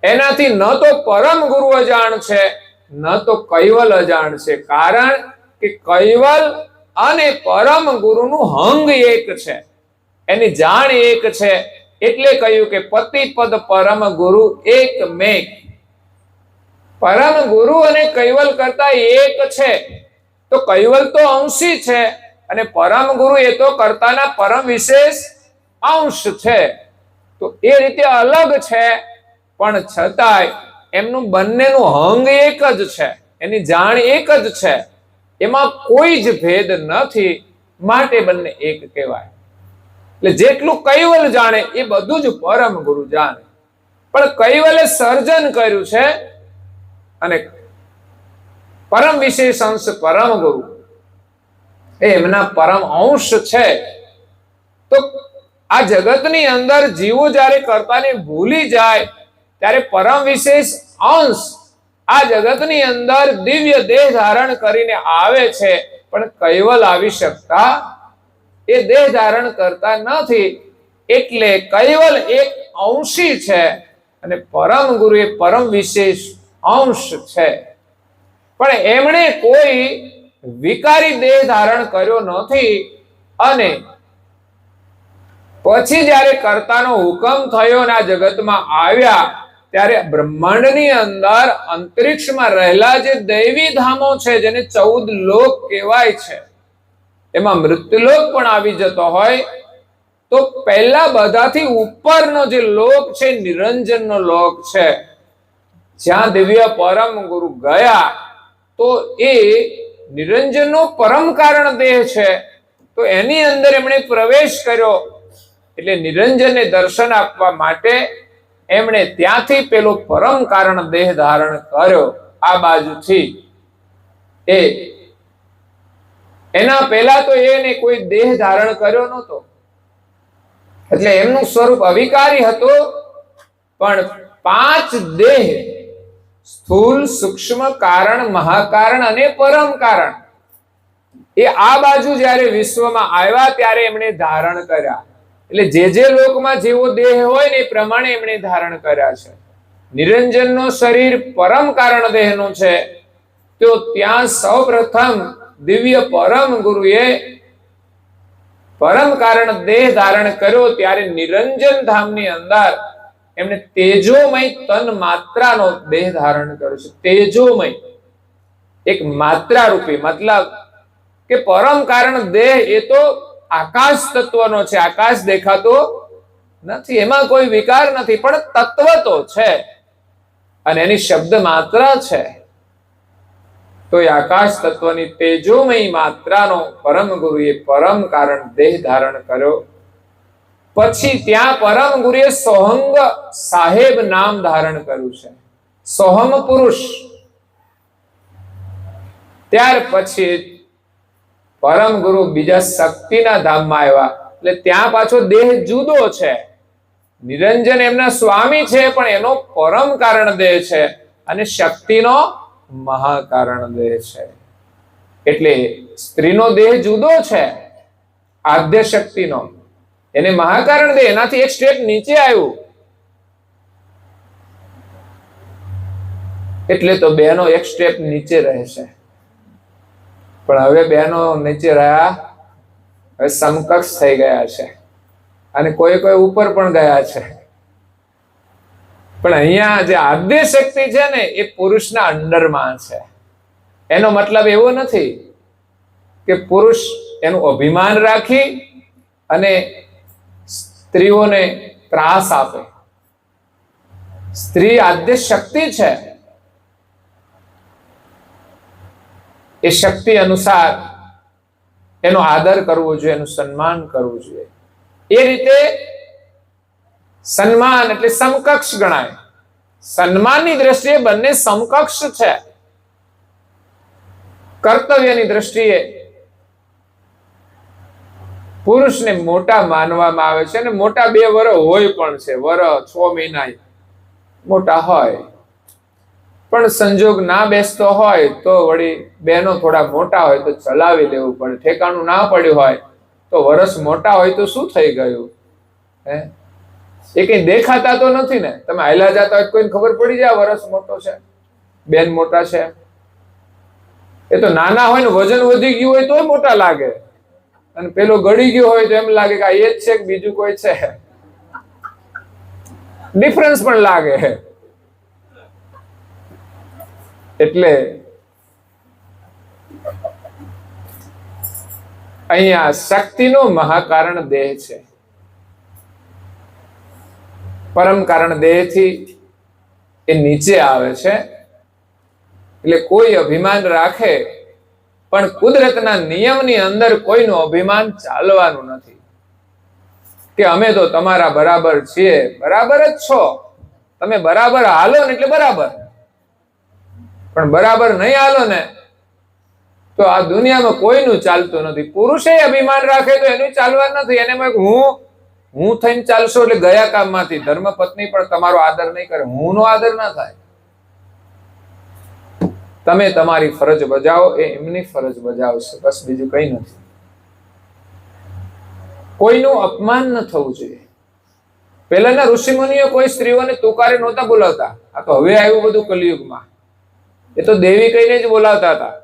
એનાથી ન તો પરમ ગુરુ અજાણ છે, ન તો કૈવલ અજાણ છે. કારણ કે કૈવલ અને પરમ ગુરુનું હંગ એક છે, એની જાણ એક છે. એટલે કહ્યું કે પતિ પદ પરમ ગુરુ એક મેઘ. પરમ ગુરુ અને કૈવલ કરતા એક છે. તો કૈવલ તો અંશી છે અને પરમ ગુરુ એ તો કર્તાના પરમ વિશેષ અંશ છે. તો એ રીતે અલગ છે, પણ છતાંય એમનું બંનેનું હંગ એક જ છે, એની જાણ એક જ છે. એમાં કોઈ જ ભેદ નથી, માટે બંને એક કહેવાય. એટલે જેટલું કૈવલ જાણે એ બધું જ પરમ ગુરુ જાણે. પણ કૈવલે સર્જન કર્યું છે અને પરમ વિશેષ અંશ પરમ ગુરુ એ એમના પરમ અંશ છે. તો આ જગતની અંદર જીવો જ્યારે કર્તાને ભૂલી જાય ત્યારે પરમ વિશેષ અંશ આ જગતની અંદર દિવ્ય દેહ ધારણ કરીને આવે છે. પણ કૈવલ આવી શકતા, એ દેહ ધારણ કરતા નથી. એટલે કૈવલ એક અંશી છે અને પરમ ગુરુ એ પરમ વિશેષ અંશ છે. પણ એમણે કોઈ વિકારી દેહ ધારણ કર્યો નથી. અને પછી જ્યારે કર્તાનો હુકમ થયો અને આ જગતમાં આવ્યા ત્યારે બ્રહ્માંડની અંદર અંતરિક્ષમાં રહેલા જે દૈવી ધામો છે, જેને 14 લોક કહેવાય છે, એમાં મૃત્યુલોક પણ આવી જતો હોય. તો પહેલા બધાથી ઉપરનો જે લોક છે નિરંજનનો લોક છે, જ્યાં દિવ્ય પરમ ગુરુ ગયા. તો એ નિરંજનનો પરમ કારણ દેહ છે. તો એની અંદર એમણે પ્રવેશ કર્યો. એટલે નિરંજનને દર્શન આપવા માટે એમણે ત્યાંથી પેલો પરમ કારણ દેહ ધારણ કર્યો. આ બાજુથી એના પહેલા તો એને કોઈ દેહ ધારણ કર્યો નહોતો. એટલે એમનું સ્વરૂપ અવિકારી હતું. પણ 5 દેહ, સ્થૂલ, સૂક્ષ્મ, કારણ, મહાકારણ અને પરમ કારણ, એ આ બાજુ જ્યારે વિશ્વમાં આવ્યા ત્યારે એમણે ધારણ કર્યા. એટલે જે લોકમાં જેવો દેહ હોય ને એ પ્રમાણે એમણે ધારણ કર્યા છે. નિરંજનનો શરીર પરમ કારણ દેહનો છે. તો ત્યાં સૌ પ્રથમ દિવ્ય પરમ ગુરુએ પરમ કારણ દેહ ધારણ કર્યો. ત્યારે નિરંજન ધામની અંદર એમણે તેજોમય તન માત્રાનો દેહ ધારણ કર્યો છે. તેજોમય એક માત્રા રૂપી, મતલબ કે પરમ કારણ દેહ એ તો આકાશ તત્વનો છે. આકાશ દેખાતો નથી, એમાં કોઈ વિકાર નથી, પણ તત્વ તો છે અને એની શબ્દ માત્રા છે. તો એ આકાશ તત્વની તેજોમય માત્રાનો પરમ ગુરુએ પરમ કારણ દેહ ધારણ કર્યો. પછી ત્યાં પરમ ગુરુએ સોહંગ સાહેબ નામ ધારણ કર્યું છે, સોહમ પુરુષ. ત્યાર પછી પરમ ગુરુ બીજા શક્તિના ધામમાં આવ્યા. એટલે ત્યાં પાછો દેહ જુદો છે. નિરંજન એમના સ્વામી છે, પણ એનો પરમ કારણ દેહ છે અને શક્તિનો મહાકારણ દેહ છે. એટલે સ્ત્રીનો દેહ જુદો છે આદ્ય શક્તિનો, એને મહાકારણ દેહ, એનાથી એક સ્ટેપ નીચે આવ્યું. એટલે તો બહેનો એક સ્ટેપ નીચે રહેશે. પણ હવે બહેનો નીચે રહ્યા, હવે સમકક્ષ થઈ ગયા છે અને કોઈ કોઈ ઉપર પણ ગયા છે. પણ અહીંયા જે આદ્ય શક્તિ છે ને એ પુરુષના અંડરમાં છે. એનો મતલબ એવો નથી કે પુરુષ એનું અભિમાન રાખી અને સ્ત્રીઓને ત્રાસ આપે. સ્ત્રી આદ્ય શક્તિ છે, એ શક્તિ અનુસાર એનો આદર કરવો જોઈએ, એનું સન્માન કરવું જોઈએ. એ રીતે સન્માન એટલે સમકક્ષ ગણાય. સન્માનની દ્રષ્ટિએ બંને સમકક્ષ છે. કર્તવ્યની દ્રષ્ટિએ પુરુષને મોટા માનવામાં આવે છે અને મોટા 2 વર્ષ હોય પણ છે, વર્ષ 6 મહિના મોટા હોય. પણ સંજોગ ના બેસતો હોય તો વળી બહેનો થોડા મોટા હોય તો ચલાવી લેવું પડે. ઠેકાણું ના પડ્યું હોય તો વર્ષ મોટા હોય તો શું થઈ ગયું? એ કઈ દેખાતા તો નથી ને. તમે હાલ્યા જતા હોય કોઈને ખબર પડી જાય વર્ષ મોટો છે, બેન મોટા છે. એ તો નાના હોય ને વજન વધી ગયું હોય તોય મોટા લાગે, અને પેલો ગળી ગયો હોય તો એમ લાગે કે આ એ જ છે કે બીજું કોઈ છે. ડિફરન્સ પણ લાગે. એટલે અહીંયા શક્તિનો મહાકારણ દેહ છે. પરમ કારણ દેહથી એ નીચે આવે છે. એટલે કોઈ અભિમાન રાખે પણ કુદરતના નિયમની અંદર કોઈનું અભિમાન ચાલવાનું નથી કે અમે તો તમારા બરાબર છીએ. બરાબર જ છો તમે, બરાબર હાલો ને એટલે બરાબર. પણ બરાબર નહીં હાલો ને તો આ દુનિયામાં કોઈનું ચાલતું નથી. પુરુષે અભિમાન રાખે તો એનું ચાલવાનું નથી. એને હું થઈને ચાલશો એટલે ગયા કામમાંથી ધર્મપત્ની પણ તમારો આદર નહીં કરે, હું નો આદર ના થાય. તમે તમારી ફરજ બજાવો, એ એમની ફરજ બજાવશે, બસ બીજું કઈ નથી. કોઈનું અપમાન ન થવું જોઈએ. પહેલાના ઋષિમુનિઓ કોઈ સ્ત્રીઓને તુકારે નહોતા બોલાવતા. આ તો હવે આવ્યું બધું કલિયુગમાં. એ તો દેવી કહીને જ બોલાવતા હતા,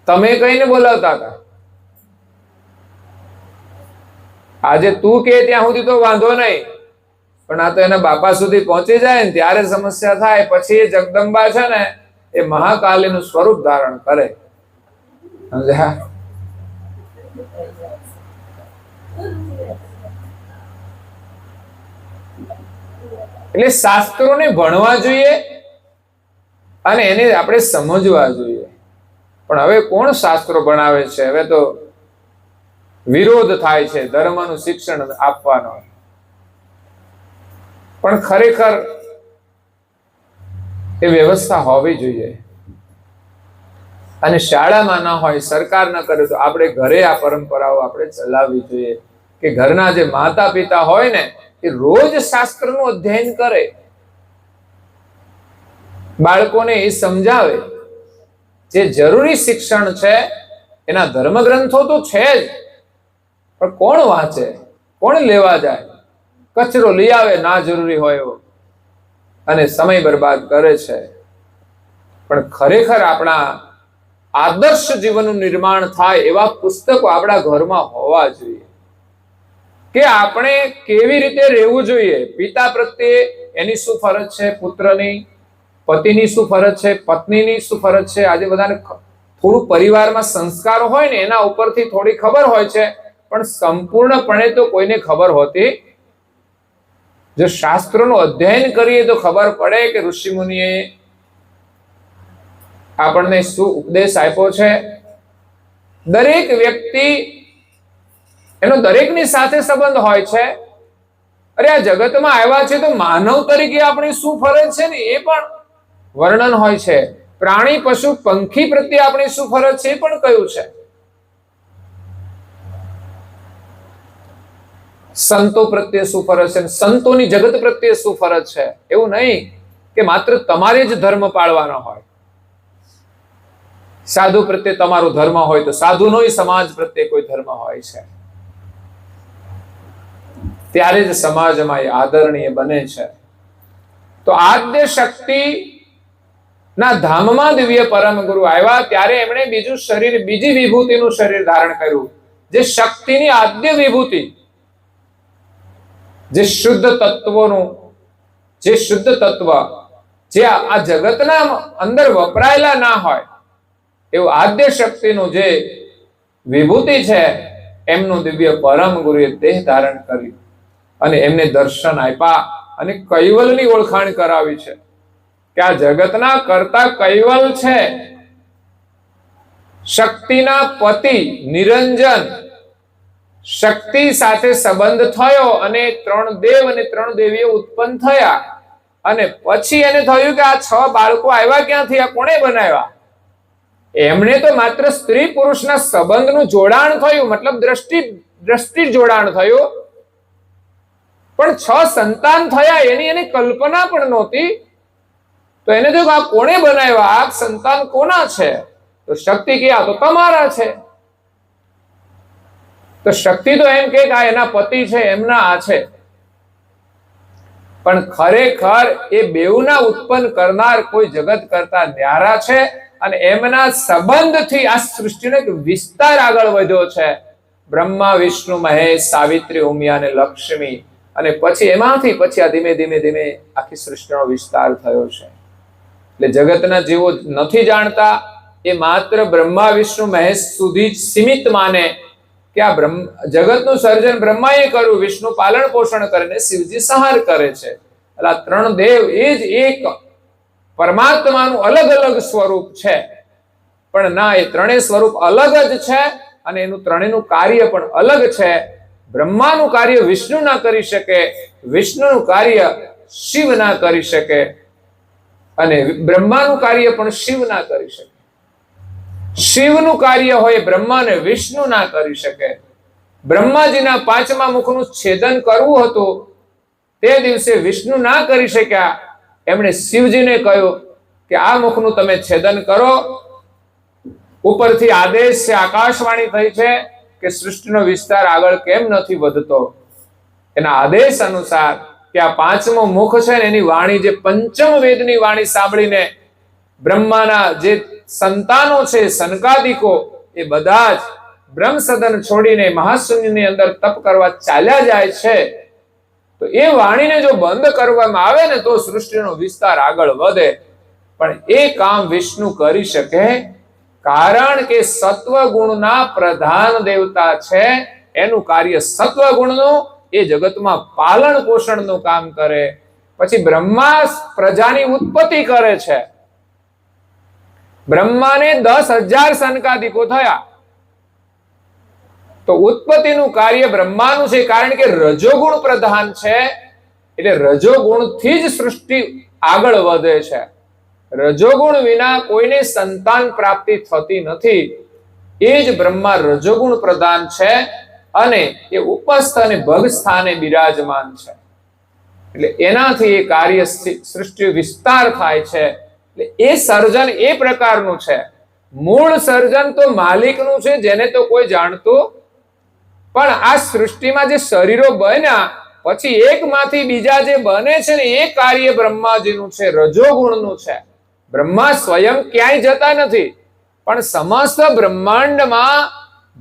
તમે કહીને બોલાવતા હતા. આજે તું કે ત્યાં સુધી તો વાંધો નહીં, પણ આ તો એના બાપા સુધી પહોંચી જાય ને ત્યારે સમસ્યા થાય. પછી એ જગદંબા છે ને એ મહાકાલીનું સ્વરૂપ ધારણ કરે. સમજ્યા? એટલે શાસ્ત્રોને ભણવા જોઈએ અને એને આપણે સમજવા જોઈએ. પણ હવે કોણ શાસ્ત્રો ભણાવે છે? હવે તો વિરોધ થાય છે ધર્મનું શિક્ષણ આપવાનો. પણ ખરેખર એ વ્યવસ્થા હોવી જોઈએ. અને શાળામાં ના હોય, સરકાર ન કરે તો આપણે ઘરે આ પરંપરાઓ આપણે ચલાવવી જોઈએ કે ઘરના જે માતા પિતા હોય ને એ રોજ શાસ્ત્રનું અધ્યયન કરે, બાળકોને એ સમજાવે. જે જરૂરી શિક્ષણ છે એના ધર્મગ્રંથો તો છે જ, પણ કોણ વાંચે, કોણ લેવા જાય? કચરો લઈ આવે ના જરૂરી હોય એવો અને સમય બરબાદ કરે છે. પણ ખરેખર આપણા આદર્શ જીવનનું નિર્માણ થાય એવા પુસ્તકો આપણા ઘરમાં હોવા જોઈએ કે આપણે કેવી રીતે રહેવું જોઈએ. પિતા પ્રત્યે એની શું ફરજ છે, પુત્રની, પતિની શું ફરજ છે, પત્નીની શું ફરજ છે. આજે બધાને થોડું પરિવારમાં સંસ્કારો હોય ને એના ઉપરથી થોડી ખબર હોય છે, પણ સંપૂર્ણપણે તો કોઈને ખબર હોતી. જો શાસ્ત્રોનું અધ્યયન કરીએ તો ખબર પડે કે ઋષિ મુનિએ આપણને શું ઉપદેશ આપ્યો છે. દરેક વ્યક્તિ એનો દરેકની સાથે સંબંધ હોય છે. અરે આ જગતમાં આવ્યા છે તો માનવ તરીકે આપણી શું ફરજ છે ને એ પણ વર્ણન હોય છે. પ્રાણી પશુ પંખી પ્રત્યે આપણી શું ફરજ છે એ પણ કહ્યું છે. સંતો પ્રત્યે શું ફરજ છે, સંતોની જગત પ્રત્યે શું ફરજ છે. એવું નહીં કે માત્ર તમારે જ ધર્મ પાળવાનો હોય. સાધુ પ્રત્યે તમારો ધર્મ હોય તો સાધુનોય સમાજ પ્રત્યે કોઈ ધર્મ હોય છે. ત્યારે જ સમાજમાં એ આદરણીય બને છે. તો આદ્ય શક્તિ ના ધામમાં દિવ્ય પરમ ગુરુ આવ્યા ત્યારે એમણે બીજું શરીર, બીજી વિભૂતિનું શરીર ધારણ કર્યું, જે શક્તિની આદ્ય વિભૂતિ, જે શુદ્ધ તત્વોનું, જે શુદ્ધ તત્વ જે આ જગતના અંદર વપરાયેલા ના હોય એવું આદ્ય શક્તિનું જે વિભૂતિ છે, એમનું દિવ્ય પરમ ગુરુએ દેહ ધારણ કર્યું અને એમને દર્શન આપ્યા અને કૈવલની ઓળખાણ કરાવી છે કે આ જગતના કરતા કૈવલ છે. શક્તિના પતિ નિરંજન, શક્તિ સાથે સંબંધ થયો અને 3 દેવ અને 3 દેવીઓ ઉત્પન્ન થયા અને પછી એને થયું કે આ 6 બાળકો આવ્યા ક્યાંથી, આ કોણે બનાવ્યા? એમણે તો માત્ર સ્ત્રી પુરુષના સંબંધનું જોડાણ થયું, મતલબ દ્રષ્ટિ જોડાણ થયું, પણ 6 સંતાન થયા એની એને કલ્પના પણ નહોતી. તો એને જો આ કોણે બનાવ્યા, આ સંતાન કોના છે? તો શક્તિ કે આ તો તમારા છે. તો શક્તિ તો એમ કે આ એના પતિ છે, એમના આ છે, પણ ખરેખર એ બેઉના ઉત્પન્ન કરનાર કોઈ જગત કરતા ન્યારા છે અને એમના સંબંધથી આ સૃષ્ટિનો એક વિસ્તાર આગળ વધ્યો છે. બ્રહ્મા, વિષ્ણુ, મહેશ, સાવિત્રી, ઉમિયા અને લક્ષ્મી, અને પછી એમાંથી પછી આ ધીમે ધીમે ધીમે આખી સૃષ્ટિનો વિસ્તાર થયો છે. એટલે જગતના જીવો નથી જાણતા, એ માત્ર બ્રહ્મા, વિષ્ણુ, મહેશ સુધી જ સીમિત માને કે આ જગતનું સર્જન બ્રહ્માએ કર્યું, વિષ્ણુ પાલન પોષણ કરે, શિવજી સંહાર કરે છે. એટલે આ 3 દેવ એ જ એક પરમાત્માનું અલગ અલગ સ્વરૂપ છે. પણ ના, એ 3 સ્વરૂપ અલગ જ છે અને એનું 3નું કાર્ય પણ અલગ છે. બ્રહ્માનું કાર્ય વિષ્ણુ ના કરી શકે, વિષ્ણુનું કાર્ય શિવ ના કરી શકે, અને બ્રહ્માનું કાર્ય પણ શિવ ના કરી શકે. શિવનું કાર્ય હોય બ્રહ્મા ને વિષ્ણુ ના કરી શકે. બ્રહ્માજીના 5મા મુખનું છેદન કરવું હતું, તે દિવસે વિષ્ણુ ના કરી શક્યા. એમણે શિવજીને કહ્યું કે આ મુખનું તમે છેદન કરો. ઉપરથી આદેશ છે, આકાશવાણી થઈ છે કે સૃષ્ટિનો વિસ્તાર આગળ કેમ નથી વધતો. એના આદેશ અનુસાર કે આ 5મું મુખ છે ને એની વાણી, જે પંચમ વેદની વાણી સાંભળીને બ્રહ્માના જે સંતાનો છે, સનકાદિકો, એ બધા જ બ્રહ્મ સદન છોડીને મહાશૂન્યની અંદર તપ કરવા ચાલ્યા જાય છે. તો એ વાણીને જો બંધ કરવામાં આવે ને તો સૃષ્ટિનો વિસ્તાર આગળ વધે. પણ એ કામ વિષ્ણુ કરી શકે, કારણ કે સત્વગુણના પ્રધાન દેવતા છે. એનું કાર્ય સત્વગુણનું, એ જગતમાં પાલન પોષણનું કામ કરે. પછી બ્રહ્મા પ્રજાની ઉત્પત્તિ કરે છે. બ્રહ્માને 10,000 સનકાદિકો થયા. તો ઉત્પત્તિનું કાર્ય બ્રહ્માનું છે, કારણ કે રજોગુણ પ્રધાન છે. એટલે રજોગુણથી જ સૃષ્ટિ આગળ વધે છે. રજોગુણ વિના કોઈને સંતાન પ્રાપ્તિ થતી નથી. એ જ બ્રહ્મા રજોગુણ પ્રધાન છે અને એ ઉપસ્થ અને ભગ સ્થાને બિરાજમાન છે. એટલે એનાથી એ કાર્ય સૃષ્ટિ વિસ્તાર થાય છે. એટલે એ સર્જન એ પ્રકારનું છે. મૂળ સર્જન તો માલિકનું છે, જેને તો કોઈ જાણતું. પણ આ સૃષ્ટિમાં જે શરીરો બન્યા પછી એકમાંથી બીજા જે બને છે ને, એ કાર્ય બ્રહ્માજીનું છે, રજોગુણનું છે. બ્રહ્મા સ્વયં ક્યાંય જતા નથી, પણ સમસ્ત બ્રહ્માંડમાં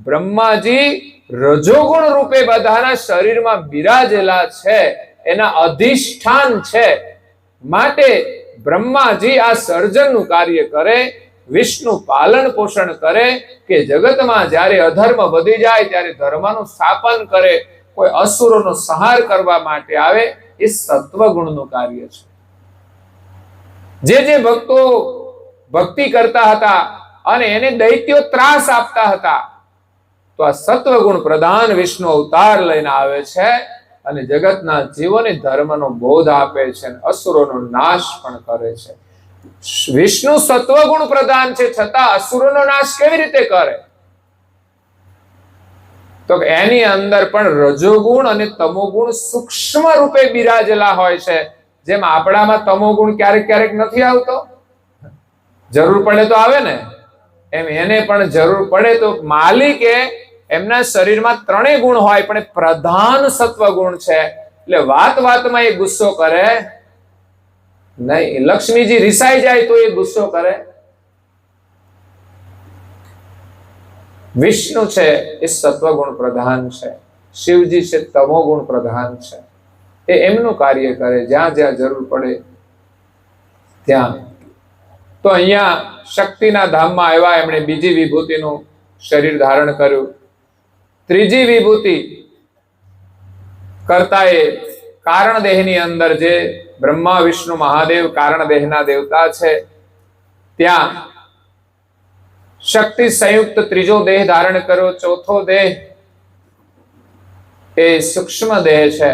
બ્રહ્માજી રજોગુણ રૂપે બધાના શરીરમાં બિરાજેલા છે, એના અધિષ્ઠાન છે. માટે બ્રહ્માજી આ સર્જનનું કાર્ય કરે, વિષ્ણુ પાલન પોષણ કરે, કે જગતમાં જ્યારે અધર્મ વધી જાય ત્યારે ધર્મનું સ્થાપન કરે, કોઈ અસુરોનો સંહાર કરવા માટે આવે. એ સત્વગુણનું કાર્ય છે. જે ભક્તો ભક્તિ કરતા હતા અને એને દૈત્યો ત્રાસ આપતા હતા, તો આ સત્વગુણ પ્રધાન વિષ્ણુ અવતાર લઈને આવે છે અને જગતના જીવોને ધર્મનો બોધ આપે છે અને અસુરોનો નાશ પણ કરે છે. વિષ્ણુ સત્વગુણ પ્રધાન છે, છતાં અસુરોનો નાશ કેવી રીતે કરે? તો એની અંદર પણ રજોગુણ અને તમોગુણ સૂક્ષ્મ રૂપે બિરાજેલા હોય છે. જેમ આપણામાં તમોગુણ ક્યારેક ક્યારેક નથી આવતો, જરૂર પડે તો આવે ને, એમ એને પણ જરૂર પડે તો માલિકે એમના શરીરમાં ત્રણેય ગુણ હોય, પણ પ્રધાન સત્વ ગુણ છે. એટલે વાત વાતમાં એ ગુસ્સો કરે નહીં. લક્ષ્મીજી રિસાઈ જાય તો એ ગુસ્સો કરે. વિષ્ણુ છે એ સત્વગુણ પ્રધાન છે, શિવજી છે તમોગુણ પ્રધાન છે. એ એમનું કાર્ય કરે જ્યાં જ્યાં જરૂર પડે ત્યાં. તો અહીંયા શક્તિના ધામમાં આવ્યા, એમણે બીજી વિભૂતિનું શરીર ધારણ કર્યું. ત્રીજી વિભૂતિ કરતા એ કારણ દેહની અંદર, જે બ્રહ્મા વિષ્ણુ મહાદેવ કારણ દેહના દેવતા છે, ત્યાં શક્તિ સંયુક્ત ત્રીજો દેહ ધારણ કર્યો. ચોથો દેહ એ સૂક્ષ્મ દેહ છે.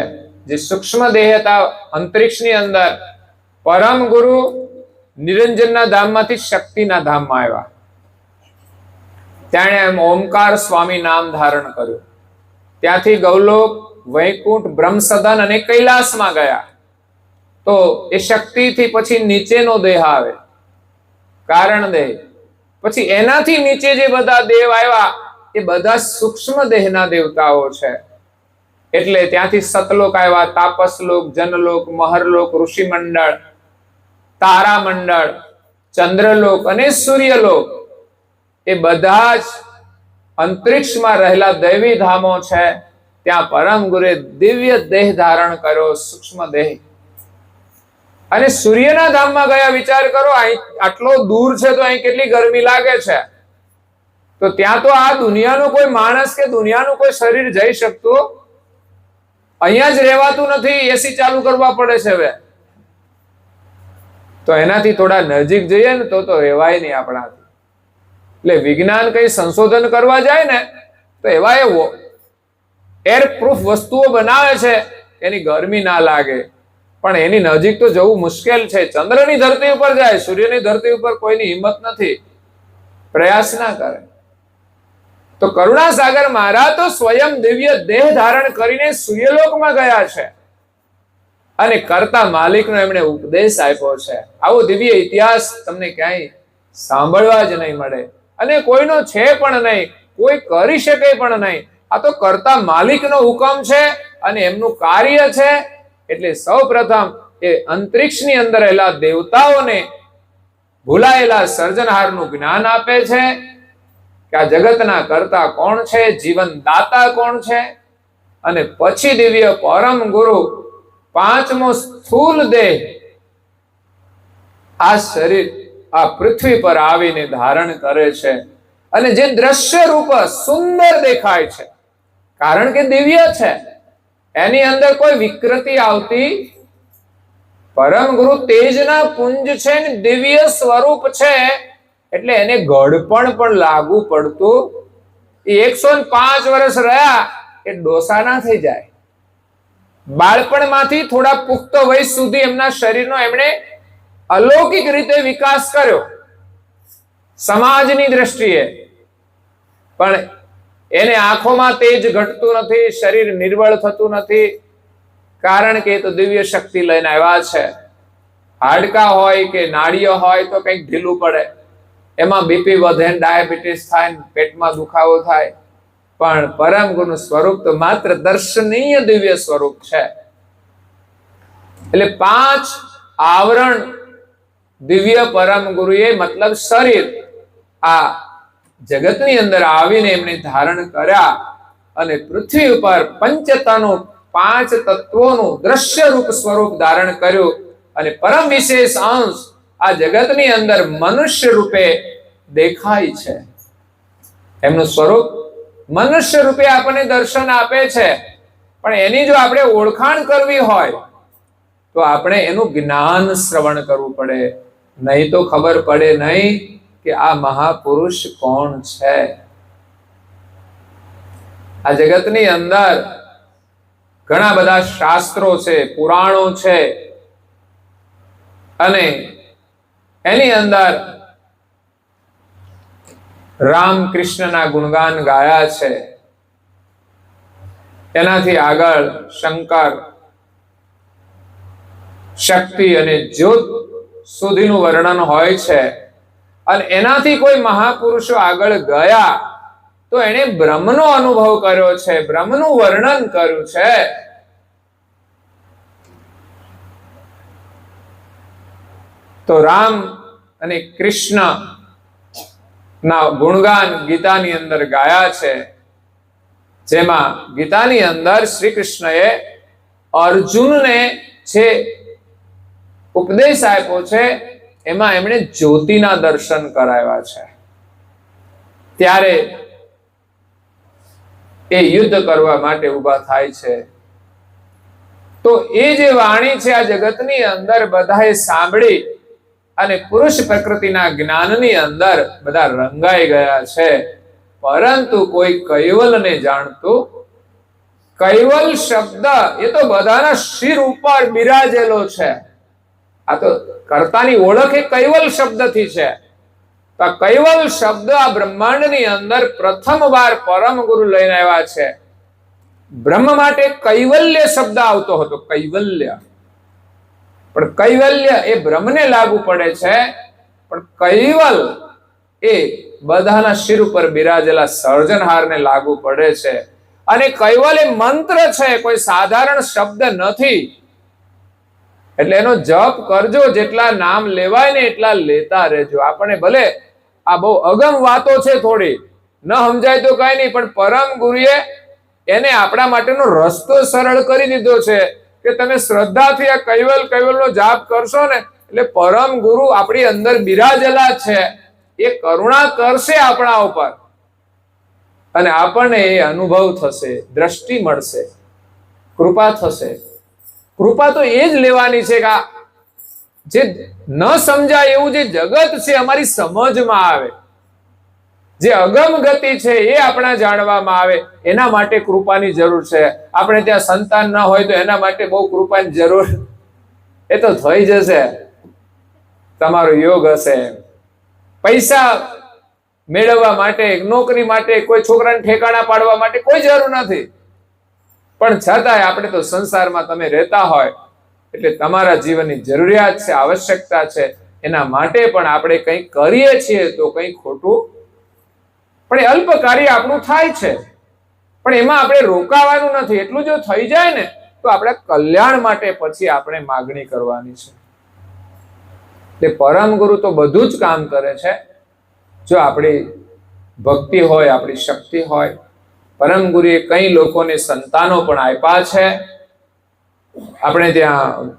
જે સૂક્ષ્મ દેહ હતા અંતરિક્ષની અંદર, પરમ ગુરુ નિરંજનના ધામમાંથી શક્તિના ધામમાં આવ્યા. તેણે એમ ઓમકાર સ્વામી નામ ધારણ કર્યું. ત્યાંથી ગૌલોક, વૈકુંઠ, બ્રહ્મસદન અને કૈલાસમાં ગયા. તો એ શક્તિથી પછી નીચેનો દેહ આવે, કારણ દેહ. પછી એનાથી નીચે જે બધા દેવ આવ્યા એ બધા સૂક્ષ્મ દેહના દેવતાઓ છે. એટલે ત્યાંથી સતલોક આવ્યા, તાપસલોક, જનલોક, મહરલોક, ઋષિમંડળ, તારામંડળ, ચંદ્રલોક અને સૂર્યલોક. એ બધા જ અંતરિક્ષમાં રહેલા દૈવી ધામો છે. ત્યાં પરમ ગુરુએ દિવ્ય દેહ ધારણ કર્યો, સૂક્ષ્મ દેહ. અને સૂર્યના ધામમાં ગયા. વિચાર કરો, અહીં આટલો દૂર છે તો અહીં કેટલી ગરમી લાગે છે. તો ત્યાં તો આ દુનિયાનો કોઈ માણસ કે દુનિયાનું કોઈ શરીર જઈ શકતું, અહીંયા જ રહેવાતું નથી. એસી ચાલુ કરવા પડે છે હવે. તો એનાથી થોડા નજીક જઈએ ને તો રહેવાય નહીં આપણાથી. એટલે વિજ્ઞાન કઈ સંશોધન કરવા જાય ને તો એવા એવો એર પ્રૂફ વસ્તુઓ બનાવે છે એની ગરમી ના લાગે, પણ એની નજીક તો જવું મુશ્કેલ છે. ચંદ્રની ધરતી ઉપર જાય, સૂર્યની ધરતી ઉપર કોઈની હિંમત નથી, પ્રયાસ ના કરે. તો કરુણાસાગર મહારાજ તો સ્વયં દિવ્ય દેહ ધારણ કરીને સૂર્યલોકમાં ગયા છે અને કરતા માલિકનો એમણે ઉપદેશ આપ્યો છે. આવો દિવ્ય ઇતિહાસ તમને ક્યાંય સાંભળવા જ નહીં મળે, અને કોઈનો છે પણ નહીં, કોઈ કરી શકે પણ નહીં. આ તો કરતા માલિકનો હુકમ છે અને એમનું કાર્ય છે. એટલે સૌ પ્રથમ એ અંતરિક્ષની અંદર રહેલા દેવતાઓને ભૂલાયેલા સર્જનહારનું જ્ઞાન આપે છે કે આ જગતના કરતા કોણ છે, જીવન દાતા કોણ છે. અને પછી દિવ્ય પરમ ગુરુ પાંચમો સ્થૂલ દેહ આ શરીર આ પૃથ્વી પર આવીને ધારણ કરે છે. અને જે દ્રશ્ય રૂપ સુંદર દેખાય છે, કારણ કે દિવ્ય છે, એની અંદર કોઈ વિકૃતિ આવતી. પરમ ગુરુ તેજના પુંજ છે ને દિવ્ય સ્વરૂપ છે, એટલે એને ગળપણ પણ લાગુ પડતું. એ 105 વર્ષ રહ્યા એ ડોસા ના થઈ જાય. બાળપણમાંથી થોડા પુખ્ત વય સુધી એમના શરીરનો એમણે અલૌકિક રીતે વિકાસ કર્યો સમાજની દ્રષ્ટિએ. પણ એને આંખોમાં તેજ ઘટતું નથી, શરીર નિર્બળ થતું નથી, કારણ કે એ તો દિવ્ય શક્તિ લઈને આવ્યા છે. હાડકા હોય કે નાડીઓ હોય તો કંઈક ઢીલું પડે, એમાં બીપી વધે, ડાયાબિટીસ થાય, પેટમાં દુખાવો થાય. પણ પરમ ગુરુનું સ્વરૂપ તો માત્ર દર્શનીય દિવ્ય સ્વરૂપ છે. એટલે 5 આવરણ દિવ્ય પરમ ગુરુએ, મતલબ શરીર, આ જગતની અંદર આવીને એમણે ધારણ કર્યા અને પૃથ્વી ઉપર પંચતનું 5 તત્વોનું દ્રશ્ય રૂપ સ્વરૂપ ધારણ કર્યું. અને પરમ વિશેષ અંશ આ જગતની અંદર મનુષ્ય રૂપે દેખાય છે. એમનું સ્વરૂપ મનુષ્ય રૂપે આપણને દર્શન આપે છે, પણ એની જો આપણે ઓળખાણ કરવી હોય તો આપણે એનું જ્ઞાન શ્રવણ કરવું પડે, નહીં તો ખબર પડે નહીં કે આ મહાપુરુષ કોણ છે. આ જગતની અંદર ઘણા બધા શાસ્ત્રો છે, પુરાણો છે, અને એની અંદર રામકૃષ્ણના ગુણગાન ગાયા છે. એનાથી આગળ શંકર શક્તિ અને જ્યોત સુધીનું વર્ણન હોય છે. અને એનાથી કોઈ મહાપુરુષો આગળ ગયા તો એને બ્રહ્મનો અનુભવ કર્યો છે, બ્રહ્મનું વર્ણન કર્યું છે. તો રામ અને કૃષ્ણ ના ગુણગાન ગીતાની અંદર ગાયા છે, જેમાં ગીતાની અંદર શ્રી કૃષ્ણએ અર્જુનને જે ઉપદેશ આપ્યો છે એમાં એમણે જ્યોતિના દર્શન કરાવ્યા છે. ત્યારે એ યુદ્ધ કરવા માટે ઊભા થાય છે. તો એ જે વાણી છે આ જગતની અંદર બધાએ સાંભળી અને પુરુષ પ્રકૃતિના જ્ઞાનની અંદર બધા રંગાઈ ગયા છે. પરંતુ કોઈ કૈવલને જાણતું. કૈવલ શબ્દ એ તો બધાના શિર ઉપર બિરાજેલો છે. આ તો કર્તાની ઓળખ એ કૈવલ શબ્દથી છે. તો આ કૈવલ શબ્દ આ બ્રહ્માંડની અંદર પ્રથમ વાર પરમ ગુરુ લઈને આવ્યા છે. બ્રહ્મ માટે કૈવલ્ય શબ્દ આવતો હતો, કૈવલ્ય. પણ કૈવલ્ય એ બ્રહ્મને લાગુ પડે છે, પણ કૈવલ એ બધાના શિર ઉપર બિરાજેલા સર્જનહારને લાગુ પડે છે. અને કૈવલ એ મંત્ર છે, કોઈ સાધારણ શબ્દ નથી. એટલે એનો જપ કરજો, જેટલા નામ લેવાય ને એટલા લેતા રહેજો. આપણે ભલે આ બહુ અગમ વાતો છે, થોડી ન સમજાય તો કઈ નહીં, પણ પરમ ગુરુએ એને આપણા માટેનો રસ્તો સરળ કરી દીધો છે કે તમે શ્રદ્ધાથી આ કૈવલનો જાપ કરશો ને એટલે પરમ ગુરુ આપણી અંદર બિરાજેલા છે, એ કરુણા કરશે આપણા ઉપર અને આપણને એ અનુભવ થશે, દ્રષ્ટિ મળશે, કૃપા થશે. કૃપા તો એ જ લેવાની છે કે જે ન સમજાય એવું જે જગત છે અમારી સમજમાં આવે, જે અગમ ગતિ છે એ આપણા જાણવામાં આવે, એના માટે કૃપાની જરૂર છે. આપણે ત્યાં સંતાન ના હોય તો એના માટે બહુ કૃપાની જરૂર, એ તો થઈ જશે, તમારો યોગ હશે. પૈસા મેળવવા માટે, નોકરી માટે, કોઈ છોકરાને ઠેકાણા પાડવા માટે કોઈ જરૂર નથી. પણ છતાંય આપણે તો સંસારમાં તમે રહેતા હોય એટલે તમારા જીવનની જરૂરિયાત છે, આવશ્યકતા છે, એના માટે પણ આપણે કંઈક કરીએ છીએ તો કંઈ ખોટું. પણ એ અલ્પ કાર્ય આપણું થાય છે, પણ એમાં આપણે રોકાવાનું નથી. એટલું જો થઈ જાય ને તો આપણે કલ્યાણ માટે પછી આપણે માગણી કરવાની છે. એટલે પરમ ગુરુ તો બધું જ કામ કરે છે. જો આપણી ભક્તિ હોય, આપણી શક્તિ હોય. પરમ ગુરુએ કઈ લોકોને સંતાનો પણ આપ્યા છે. આપણે ત્યાં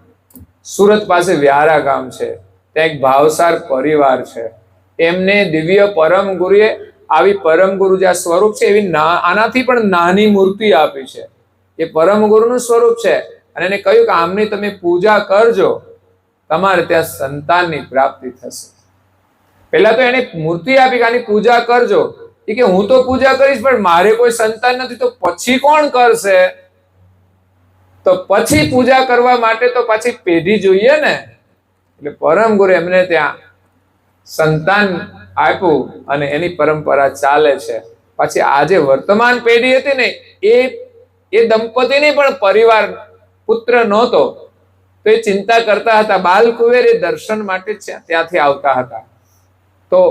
સુરત પાસે વ્યારા ગામ છે, ત્યાં એક ભાવસાર પરિવાર છે. એમને દિવ્ય પરમ ગુરુએ આવી પરમ ગુરુ જે સ્વરૂપ છે એવી આનાથી પણ નાની મૂર્તિ આપી છે. એ પરમ ગુરુનું સ્વરૂપ છે અને એને કહ્યું કે આમની તમે પૂજા કરજો, તમારે ત્યાં સંતાનની પ્રાપ્તિ થશે. પહેલા તો એને મૂર્તિ આપી કે આની પૂજા કરજો. એ કે હું તો પૂજા કરીશ પણ મારે કોઈ સંતાન નથી, તો પછી કોણ કરશે? તો પછી પૂજા કરવા માટે તો પછી પેઢી જોઈએ ને. એટલે પરમ ગુરુ એમને ત્યાં સંતાન આપ્યું અને એની પરંપરા ચાલે છે. પછી આજે વર્તમાન પેઢી હતી ને એ દંપતીને પણ પરિવાર પુત્ર નહોતો તો એ ચિંતા કરતા હતા. બાલકુંવર એ દર્શન માટે ત્યાંથી આવતા હતા. તો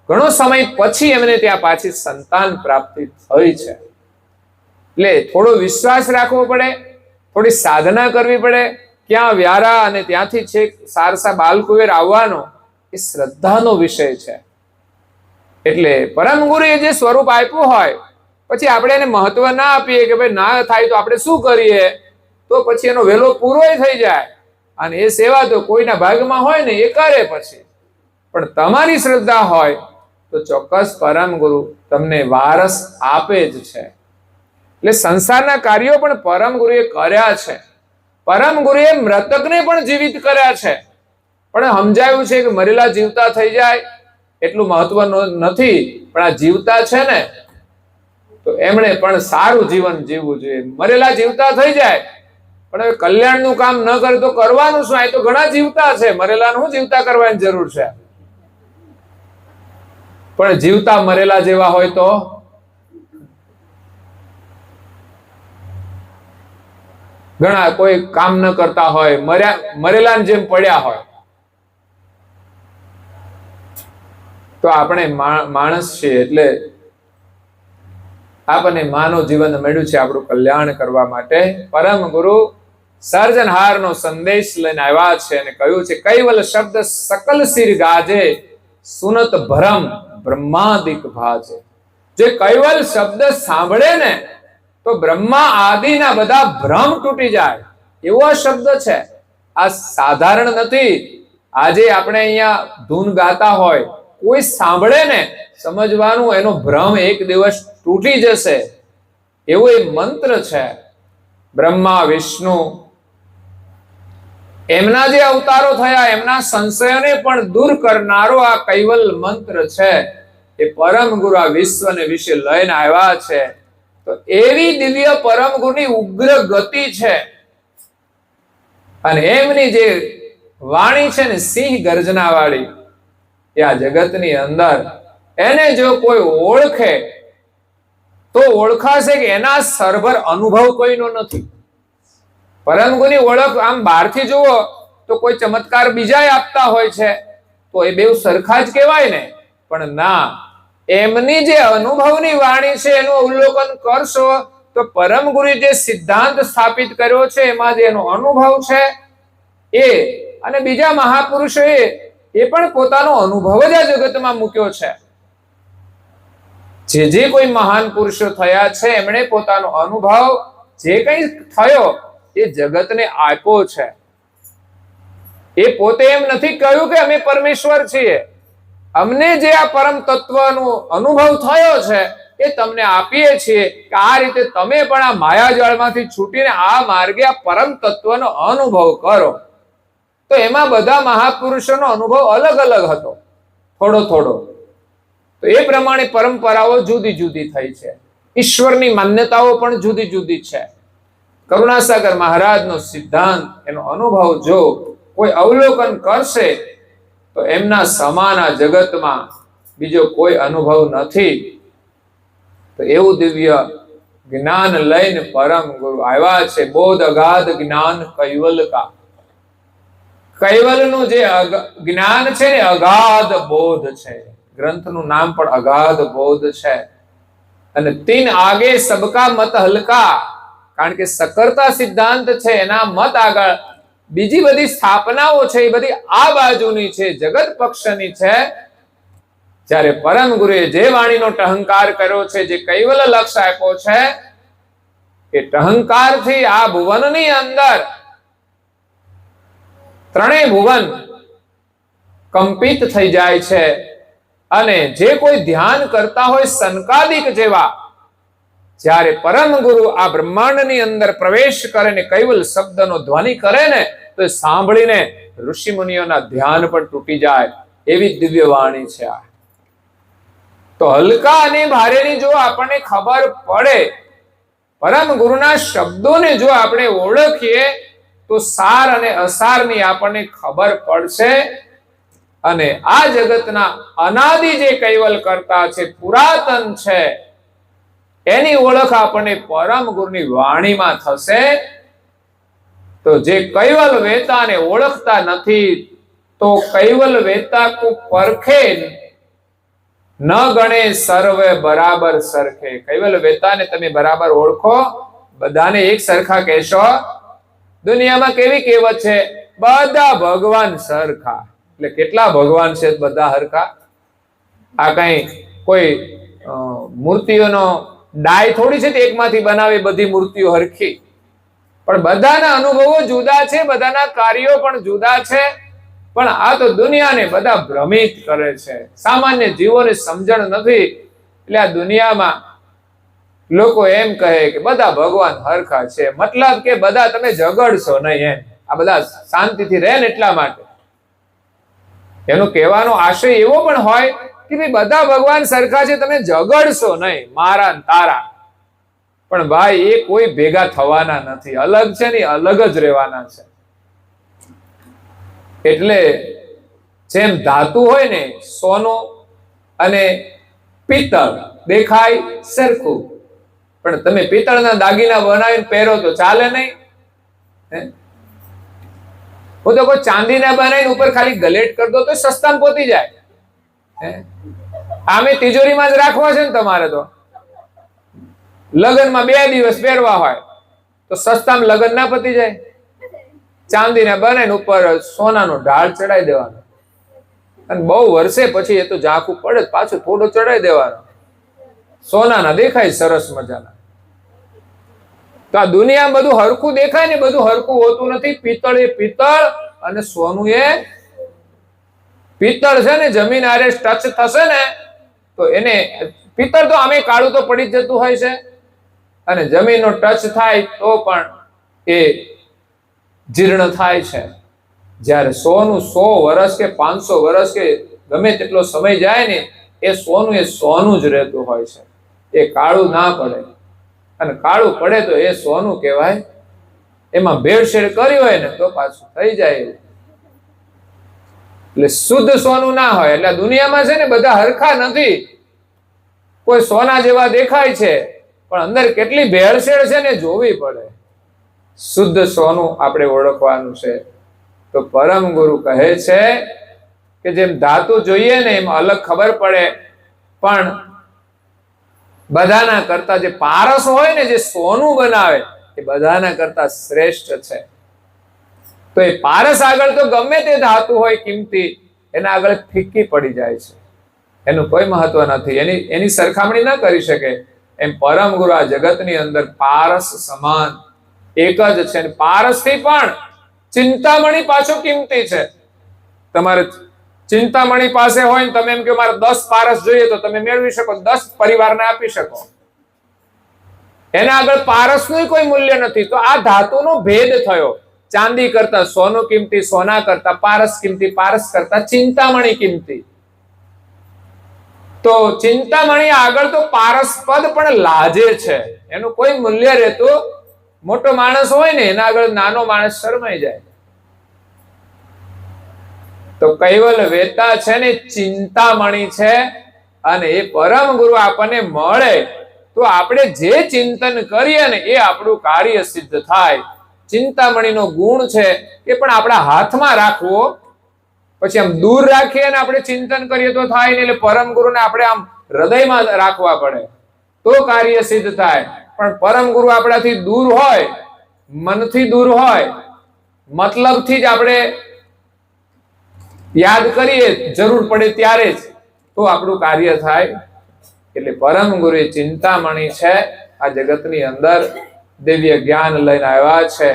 ઘણો સમય પછી એમને ત્યાં પાછી સંતાન પ્રાપ્તિ થઈ છે. એટલે થોડો વિશ્વાસ રાખવો પડે, થોડી સાધના કરવી પડે. ક્યાં વ્યારા અને ત્યાંથી છેક સારસા બાલકુંવર આવવાનો એ શ્રદ્ધાનો વિષય છે. એટલે પરમ ગુરુએ જે સ્વરૂપ આપ્યું હોય પછી આપણે એને મહત્વ ના આપીએ કે ભાઈ ના થાય તો આપણે શું કરીએ, તો પછી એનો વેલો પૂરો થઈ જાય. અને એ સેવા તો કોઈના ભાગમાં હોય ને એ કરે પછી. પણ તમારી શ્રદ્ધા હોય તો ચોક્કસ પરમ ગુરુ તમને વારસ આપે જ છે. એટલે સંસારના કાર્યો પણ પરમ ગુરુએ કર્યા છે. પરમ ગુરુએ મૃતકને પણ જીવિત કર્યા છે. પણ સમજાયું છે કે મરેલા જીવતા થઈ જાય એટલું મહત્વનું નથી, પણ આ જીવતા છે ને તો એમણે પણ સારું જીવન જીવવું જોઈએ. મરેલા જીવતા થઈ જાય પણ હવે કલ્યાણનું કામ ન કરે તો કરવાનું શું? આ તો ઘણા જીવતા છે, મરેલાનું જીવતા કરવાની જરૂર છે. પણ જીવતા મરેલા જેવા હોય તો ઘણા કોઈ કામ ન કરતા હોય, મરેલાની જેમ પડ્યા હોય, તો આપણે માણસ છીએ એટલે આપણને માનવ જીવન મળ્યું છે આપણું કલ્યાણ કરવા માટે. પરમ ગુરુ સર્જનહારનો સંદેશ લઈને આવ્યા છે અને કહ્યું છે, કૈવલ શબ્દ સકલ સિર ગાજે, સુનત ભરમ બ્રહ્માદિક ભાજે. જે કૈવલ શબ્દ સાંભળે ને તો બ્રહ્મા આદિના બધા ભ્રમ તૂટી જાય, એવો શબ્દ છે. આ સાધારણ નથી. આજે આપણે અહીંયા ધૂન ગાતા હોય, કોઈ સાંભળે ને સમજવાનું એનો ભ્રમ એક દિવસ તૂટી જશે, એવો એ મંત્ર છે. બ્રહ્મા વિષ્ણુ એમના જે અવતારો થયા, એમના સંશયોને પણ દૂર કરનારો આ કૈવલ મંત્ર છે. એ પરમ ગુરુ આ વિશ્વને વિશે લઈને આવ્યા છે. તો એવી દિવ્ય પરમ ગુરુની ઉગ્ર ગતિ છે. અને એમની જે વાણી છે ને, સિંહ ગર્જના વાળી, એ આ જગતની અંદર એને જો કોઈ ઓળખે તો ઓળખાશે કે એના સરભર અનુભવ કોઈનો નથી. પરમ ગુરુની ઓળખ આમ બહારથી જુઓ તો કોઈ ચમત્કાર બીજા આપતા હોય છે, તો એ બેઉ સરખા જ કહેવાય ને. પણ ના, એમની જે અનુભવની વાણી છે એનું અવલોકન કરશો તો પરમ ગુરુએ જે સિદ્ધાંત સ્થાપિત કર્યો છે એમાં જે એનો અનુભવ છે એ, અને બીજા મહાપુરુષોએ એ પણ પોતાનો અનુભવ જ આ જગતમાં મૂક્યો છે. જે કોઈ મહાન પુરુષો થયા છે એમણે પોતાનો અનુભવ જે કંઈ થયો એ જગતને આપ્યો છે. એ પોતે એમ નથી કહ્યું કે અમે પરમેશ્વર છીએ, અમને જે આ પરમ તત્વનો અનુભવ થયો છે એ તમને આપીએ છીએ કે આ રીતે તમે પણ આ માયાજાળમાંથી છૂટીને આ માર્ગે આ પરમ તત્વનો અનુભવ કરો. તો એમાં બધા મહાપુરુષોનો અનુભવ અલગ અલગ હતો, થોડો થોડો. તો એ પ્રમાણે પરંપરાઓ જુદી જુદી થઈ છે, ઈશ્વરની માન્યતાઓ પણ જુદી જુદી છે. કરુણાસાગર મહારાજનો સિદ્ધાંત, એનો અનુભવ જો કોઈ અવલોકન કરશે તો એમના સમાન આ જગતમાં બીજો કોઈ અનુભવ નથી. તો એવું દિવ્ય જ્ઞાન લઈને પરમ ગુરુ આવ્યા છે. બોધ અગાધ જ્ઞાન કૈવલ કા. કૈવલનું જે જ્ઞાન છે ને અગાધ બોધ છે. ગ્રંથનું નામ પણ અગાધ બોધ છે. અને તીન આગે સબકા મત હલકા, કારણ કે સકરતા સિદ્ધાંત છે એના મત આગળ બીજી બધી સ્થાપનાઓ છે એ બધી આ બાજુની છે, જગત પક્ષની છે. જ્યારે પરમ ગુરુએ જે વાણીનો ટહંકાર કર્યો છે, જે કૈવલ લક્ષ્ય આપ્યો છે, એ ટહંકારથી આ ભુવનની અંદર ત્રણેય ભુવન કંપિત થઈ જાય છે. અને જે કોઈ ધ્યાન કરતા હોય સનકાદિક જેવા, જ્યારે પરમ ગુરુ આ બ્રહ્માંડની અંદર પ્રવેશ કરે ને કૈવલ શબ્દનો ધ્વનિ કરે ને, તો એ સાંભળીને ઋષિ મુનિઓના ધ્યાન પણ તૂટી જાય, એવી દિવ્ય વાણી છે આ. તો હલકા અને ભારેની જો આપણને ખબર પડે, પરમ ગુરુના શબ્દોને જો આપણે ઓળખીએ તો સાર અને અસારની આપણને ખબર પડશે. અને આ જગતના અનાદિ જે કૈવલ કરતા છે, પુરાતન છે, એની ઓળખ આપણને પરમ ગુરુની વાણીમાં થશે. તો જે કૈવલ વેતાને ઓળખતા નથી, તો કૈવલ વેતા કો પરખે ન ગણે સર્વે બરાબર સરખે. કૈવલ વેતાને તમે બરાબર ઓળખો, બધાને એક સરખા કહેશો. દુનિયામાં કેવી કહેવત છે, બધા ભગવાન સરખા. એટલે કેટલા ભગવાન છે? બધા હરખા. આ કઈ કોઈ મૂર્તિઓનો ડાય થોડી છે એકમાંથી બનાવે બધી મૂર્તિઓ હરખી. પણ બધાના અનુભવો જુદા છે, બધાના કાર્યો પણ જુદા છે. પણ આ તો દુનિયાને બધા ભ્રમિત કરે છે, સામાન્ય જીવોને સમજણ નથી. એટલે આ દુનિયામાં લોકો એમ કહે કે બધા ભગવાન હરખા છે, મતલબ કે બધા તમે ઝઘડશો નહીં એમ. આ બધા શાંતિથી રહે ને એટલા માટે. એનો કહેવાનો આશય એવો પણ હોય કે ભાઈ બધા ભગવાન સરખા છે, તમે ઝઘડશો નહીં, મારા તારા. પણ ભાઈ એ કોઈ ભેગા થવાના નથી, અલગ છે ને અલગ જ રહેવાના છે. એટલે જેમ ધાતુ હોય ને, સોનું અને પિત્તળ દેખાય સરખું, પણ તમે પિત્તળના દાગીના બનાવીને પહેરો તો ચાલે નહીં. હે? હું તો કોઈ ચાંદીના બનાવીને ઉપર ખાલી ગલેટ કરી દો તો સસ્તામાં પહોંચી જાય. હે? આમે તિજોરીમાં જ રાખવા છે ને તમારે તો. લગ્નમાં 2 દિવસ પહેરવા હોય તો સસ્તામાં લગ્ન ના પતી જાય. ચાંદીના બનાવીને ઉપર સોનાનો ઢાળ ચડાવી દેવાનો, અને બહુ વર્ષે પછી એ તો ઝાંખું પડે પાછું થોડો ચડાવી દેવાનો. સોનાના દેખાય સરસ મજાના. તો આ દુનિયામાં બધું હરખું દેખાય ને, બધું હરખું હોતું નથી. પિત્તળ એ પિત્તળ અને સોનું એ પિત્તળ છે ને, જમીન આરે ટચ થશે ને તો એને, પિત્તળ તો આમે કાળું તો પડી જ જતું હોય છે, અને જમીનનો ટચ થાય તો પણ એ જીર્ણ થાય છે. જ્યારે સોનું 100 વર્ષ કે 500 વર્ષ કે ગમે તેટલો સમય જાય ને, એ સોનું જ રહેતું હોય છે. એ કાળું ના પડે, અને કાળું પડે તો એ સોનું કહેવાય. એમાં ભેળસેળ કરી હોય ને તો પાછું થઈ જાય એવું. એટલે શુદ્ધ સોનું ના હોય. એટલે દુનિયામાં છે ને બધા હરખા નથી. કોઈ સોના જેવા દેખાય છે પણ અંદર કેટલી ભેળસેળ છે ને જોવી પડે. શુદ્ધ સોનું આપણે ઓળખવાનું છે. તો પરમ ગુરુ કહે છે કે જેમ ધાતુ જોઈએ ને એમ અલગ ખબર પડે, પણ બધાના કરતા જે પારસ હોય ને, જે સોનું બનાવે એ બધાના કરતા શ્રેષ્ઠ છે. તો એ પારસ આગળ તો ગમે તે ધાતુ હોય કિંમતી, એના આગળ ફીકી પડી જાય છે. એનું કોઈ મહત્વ નથી. એની સરખામણી ના કરી શકે. એમ પરમ ગુરુ આ જગતની અંદર પારસ સમાન એક જ છે. પારસ થી પણ ચિંતામણી પાછો કિંમતી છે. તમારે ચિંતામણી પાસે હોય ને તમે એમ કે મારે 10 પારસ જોઈએ તો તમે મેળવી શકો, 10 પરિવારને આપી શકો. એના આગળ પારસનું કોઈ મૂલ્ય નથી. તો આ ધાતુનો ભેદ થયો. ચાંદી કરતા સોનું કિંમતી, સોના કરતા પારસ કિંમતી, પારસ કરતા ચિંતામણી કિંમતી. તો ચિંતામણી આગળ તો પારસ પદ પણ લાજે છે. એનું કોઈ મૂલ્ય રહેતું. મોટો માણસ હોય ને એના આગળ નાનો માણસ શરમાઈ જાય. તો કૈવલ વેતા છે ને ચિંતામણી છે, અને એ પરમ ગુરુ આપણને મળે તો આપણે જે ચિંતન કરીએ ને એ આપણું કાર્ય સિદ્ધ થાય. ચિંતામણીનો ગુણ છે એ પણ આપણા હાથમાં રાખવો. પછી આમ દૂર રાખીએ ને આપણે ચિંતન કરીએ તો થાય નહીં. એટલે પરમ ગુરુને આપણે આમ હૃદયમાં રાખવા પડે તો કાર્ય સિદ્ધ થાય. પણ પરમ ગુરુ આપણાથી દૂર હોય, મનથી દૂર હોય, મતલબથી જ આપણે યાદ કરીએ જરૂર પડે ત્યારે જ, તો આપણું કાર્ય થાય. એટલે પરમ ગુરુ એ ચિંતામણી છે. આ જગતની અંદર દિવ્ય જ્ઞાન લઈને આવ્યા છે.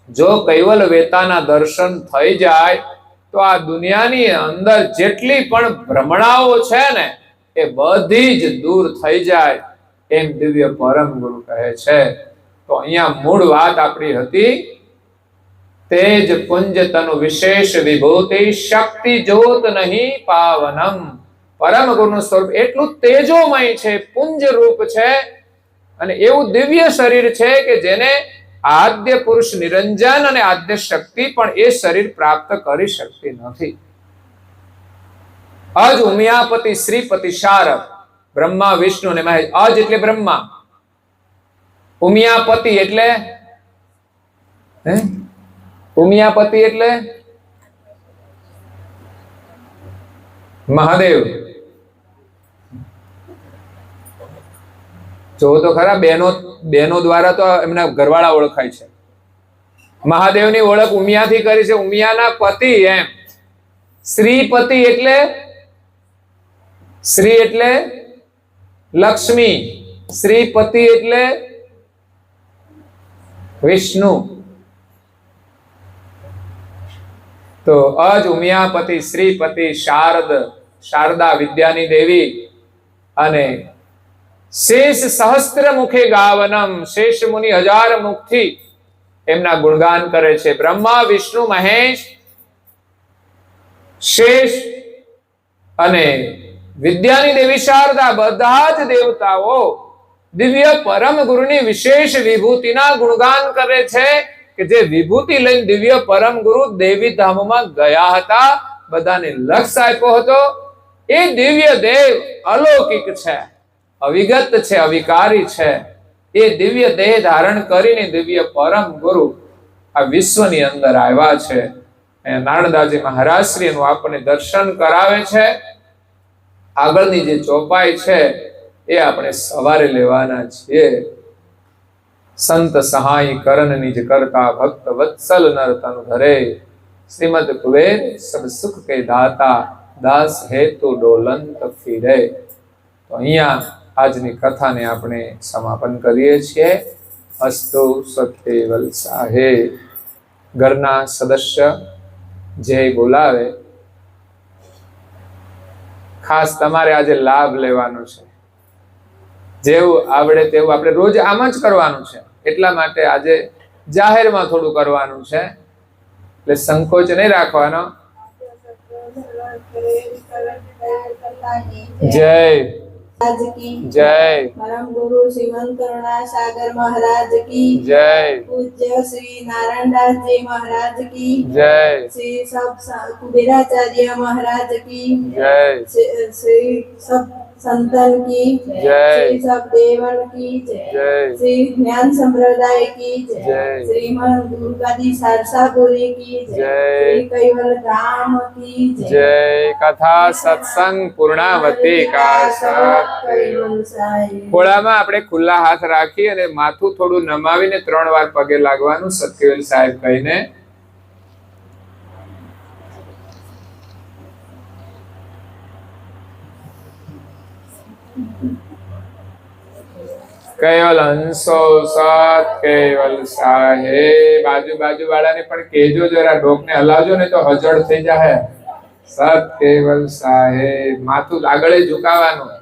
જો કૈવલ વેતાના દર્શન થઈ જાય તો આ દુનિયાની અંદર જેટલી પણ ભ્રમણાઓ છે ને એ બધી જ દૂર થઈ જાય, એમ દિવ્ય પરમ ગુરુ કહે છે. તો અહીંયા મૂળ વાત આપણી હતી, તેજ પુંજ તનુ વિશેષ વિભૂતિ, શક્તિ જોત નહીં પાવનમ. પરમ ગુરુનું સ્વરૂપ એટલું તેજોમય છે, પુંજ રૂપ છે, અને એવું દિવ્ય શરીર છે કે જેને આદ્ય પુરુષ નિરંજન અને આદ્ય શક્તિ પણ એ શરીર પ્રાપ્ત કરી શકતી નથી. અજ ઉમિયાપતિ શ્રીપતિ શારદ, બ્રહ્મા વિષ્ણુ ને મહેશ. અજ એટલે બ્રહ્મા, ઉમિયાપતિ એટલે ઉમિયાપતિ એટલે મહાદેવ. જો તો ખરા, બહેનો દ્વારા તો એમના ઘરવાળા ઓળખાય છે. મહાદેવની ઓળખ ઉમિયાથી કરી છે. ઉમિયાના પતિ એમ. શ્રીપતિ એટલે શ્રી એટલે લક્ષ્મી, શ્રીપતિ એટલે વિષ્ણુ. તો અજ ઉમિયાપતિ શ્રીપતિ શારદ, શારદા વિદ્યાની દેવી, અને શેષ સહસ્ત્ર મુખે ગાવનમ, શેષ મુનિ 1000 મુખથી એમના ગુણગાન કરે છે. બ્રહ્મા વિષ્ણુ મહેશ, શેષ અને વિદ્યાની દેવી શારદા, બધા જ દેવતાઓ દિવ્ય પરમ ગુરુની વિશેષ વિભૂતિના ગુણગાન કરે છે. કે જે વિભૂતિ લઈને દિવ્ય પરમ ગુરુ દેવી ધામમાં ગયા હતા, બધાને લક્ષ આપ્યો હતો. એ દિવ્ય દેવ અલૌકિક છે, અવિગત છે, અવિકારી છે. એ દિવ્ય દેહ ધારણ કરીને દિવ્ય પરમ ગુરુ આ વિશ્વની અંદર આવ્યા છે. નારણદાસજી મહારાજ શ્રી એનું આપણને દર્શન કરાવે છે. આગળની જે ચોપાઈ છે એ આપણે સવારે લેવાના છીએ. સંત સહાય કરન નિજ કરતા ભક્ત વત્સલ નર તન ધરે શ્રીમદ કુબેર સબ સુખ કે દાતા દાસ હેતુ ડોલંત ફીરે. તો અહીંયા આજની કથાને આપણે સમાપન કરીએ છીએ. અસ્તુ સત્ય વલસાહે. ઘરના સદસ્ય જે બોલાવે ખાસ તમારે આજે લાભ લેવાનો છે. જેવું આવડે તેવું આપણે રોજ આમ જ કરવાનું છે. એટલા માટે આજે જાહેરમાં થોડું કરવાનું છે, એટલે સંકોચ નહીં રાખવાનો. જય જય परम गुरु श्रीमंत करुणा सागर महाराज की जय. पूज्य श्री नारायणदास जी महाराज की जय श्री सब कुबेराचार्य महाराज की जय श्री सब संतन की जय. श्री सब देवन की जय. श्री ज्ञान संप्रदाय की जय. श्रीमद दुर्गादी सरसापुरी की जय. श्री कैवल धाम की जय. कथा सत्संग पूर्णावती का सत. कैवल साई. ખોળામાં આપણે ખુલ્લા હાથ રાખી અને માથું થોડું નમાવીને 3 વાર પગે લાગવાનું સત્યવેલ સાહેબ કહીને. કેવલ હંસો સત કેવલ સાહેબ. બાજુ વાળાને પણ કહેજો, જરા ડોકને હલાવજો ને તો હજળ થઈ જાય. સત કેવલ સાહેબ. માથું આગળ ઝુકાવાનું.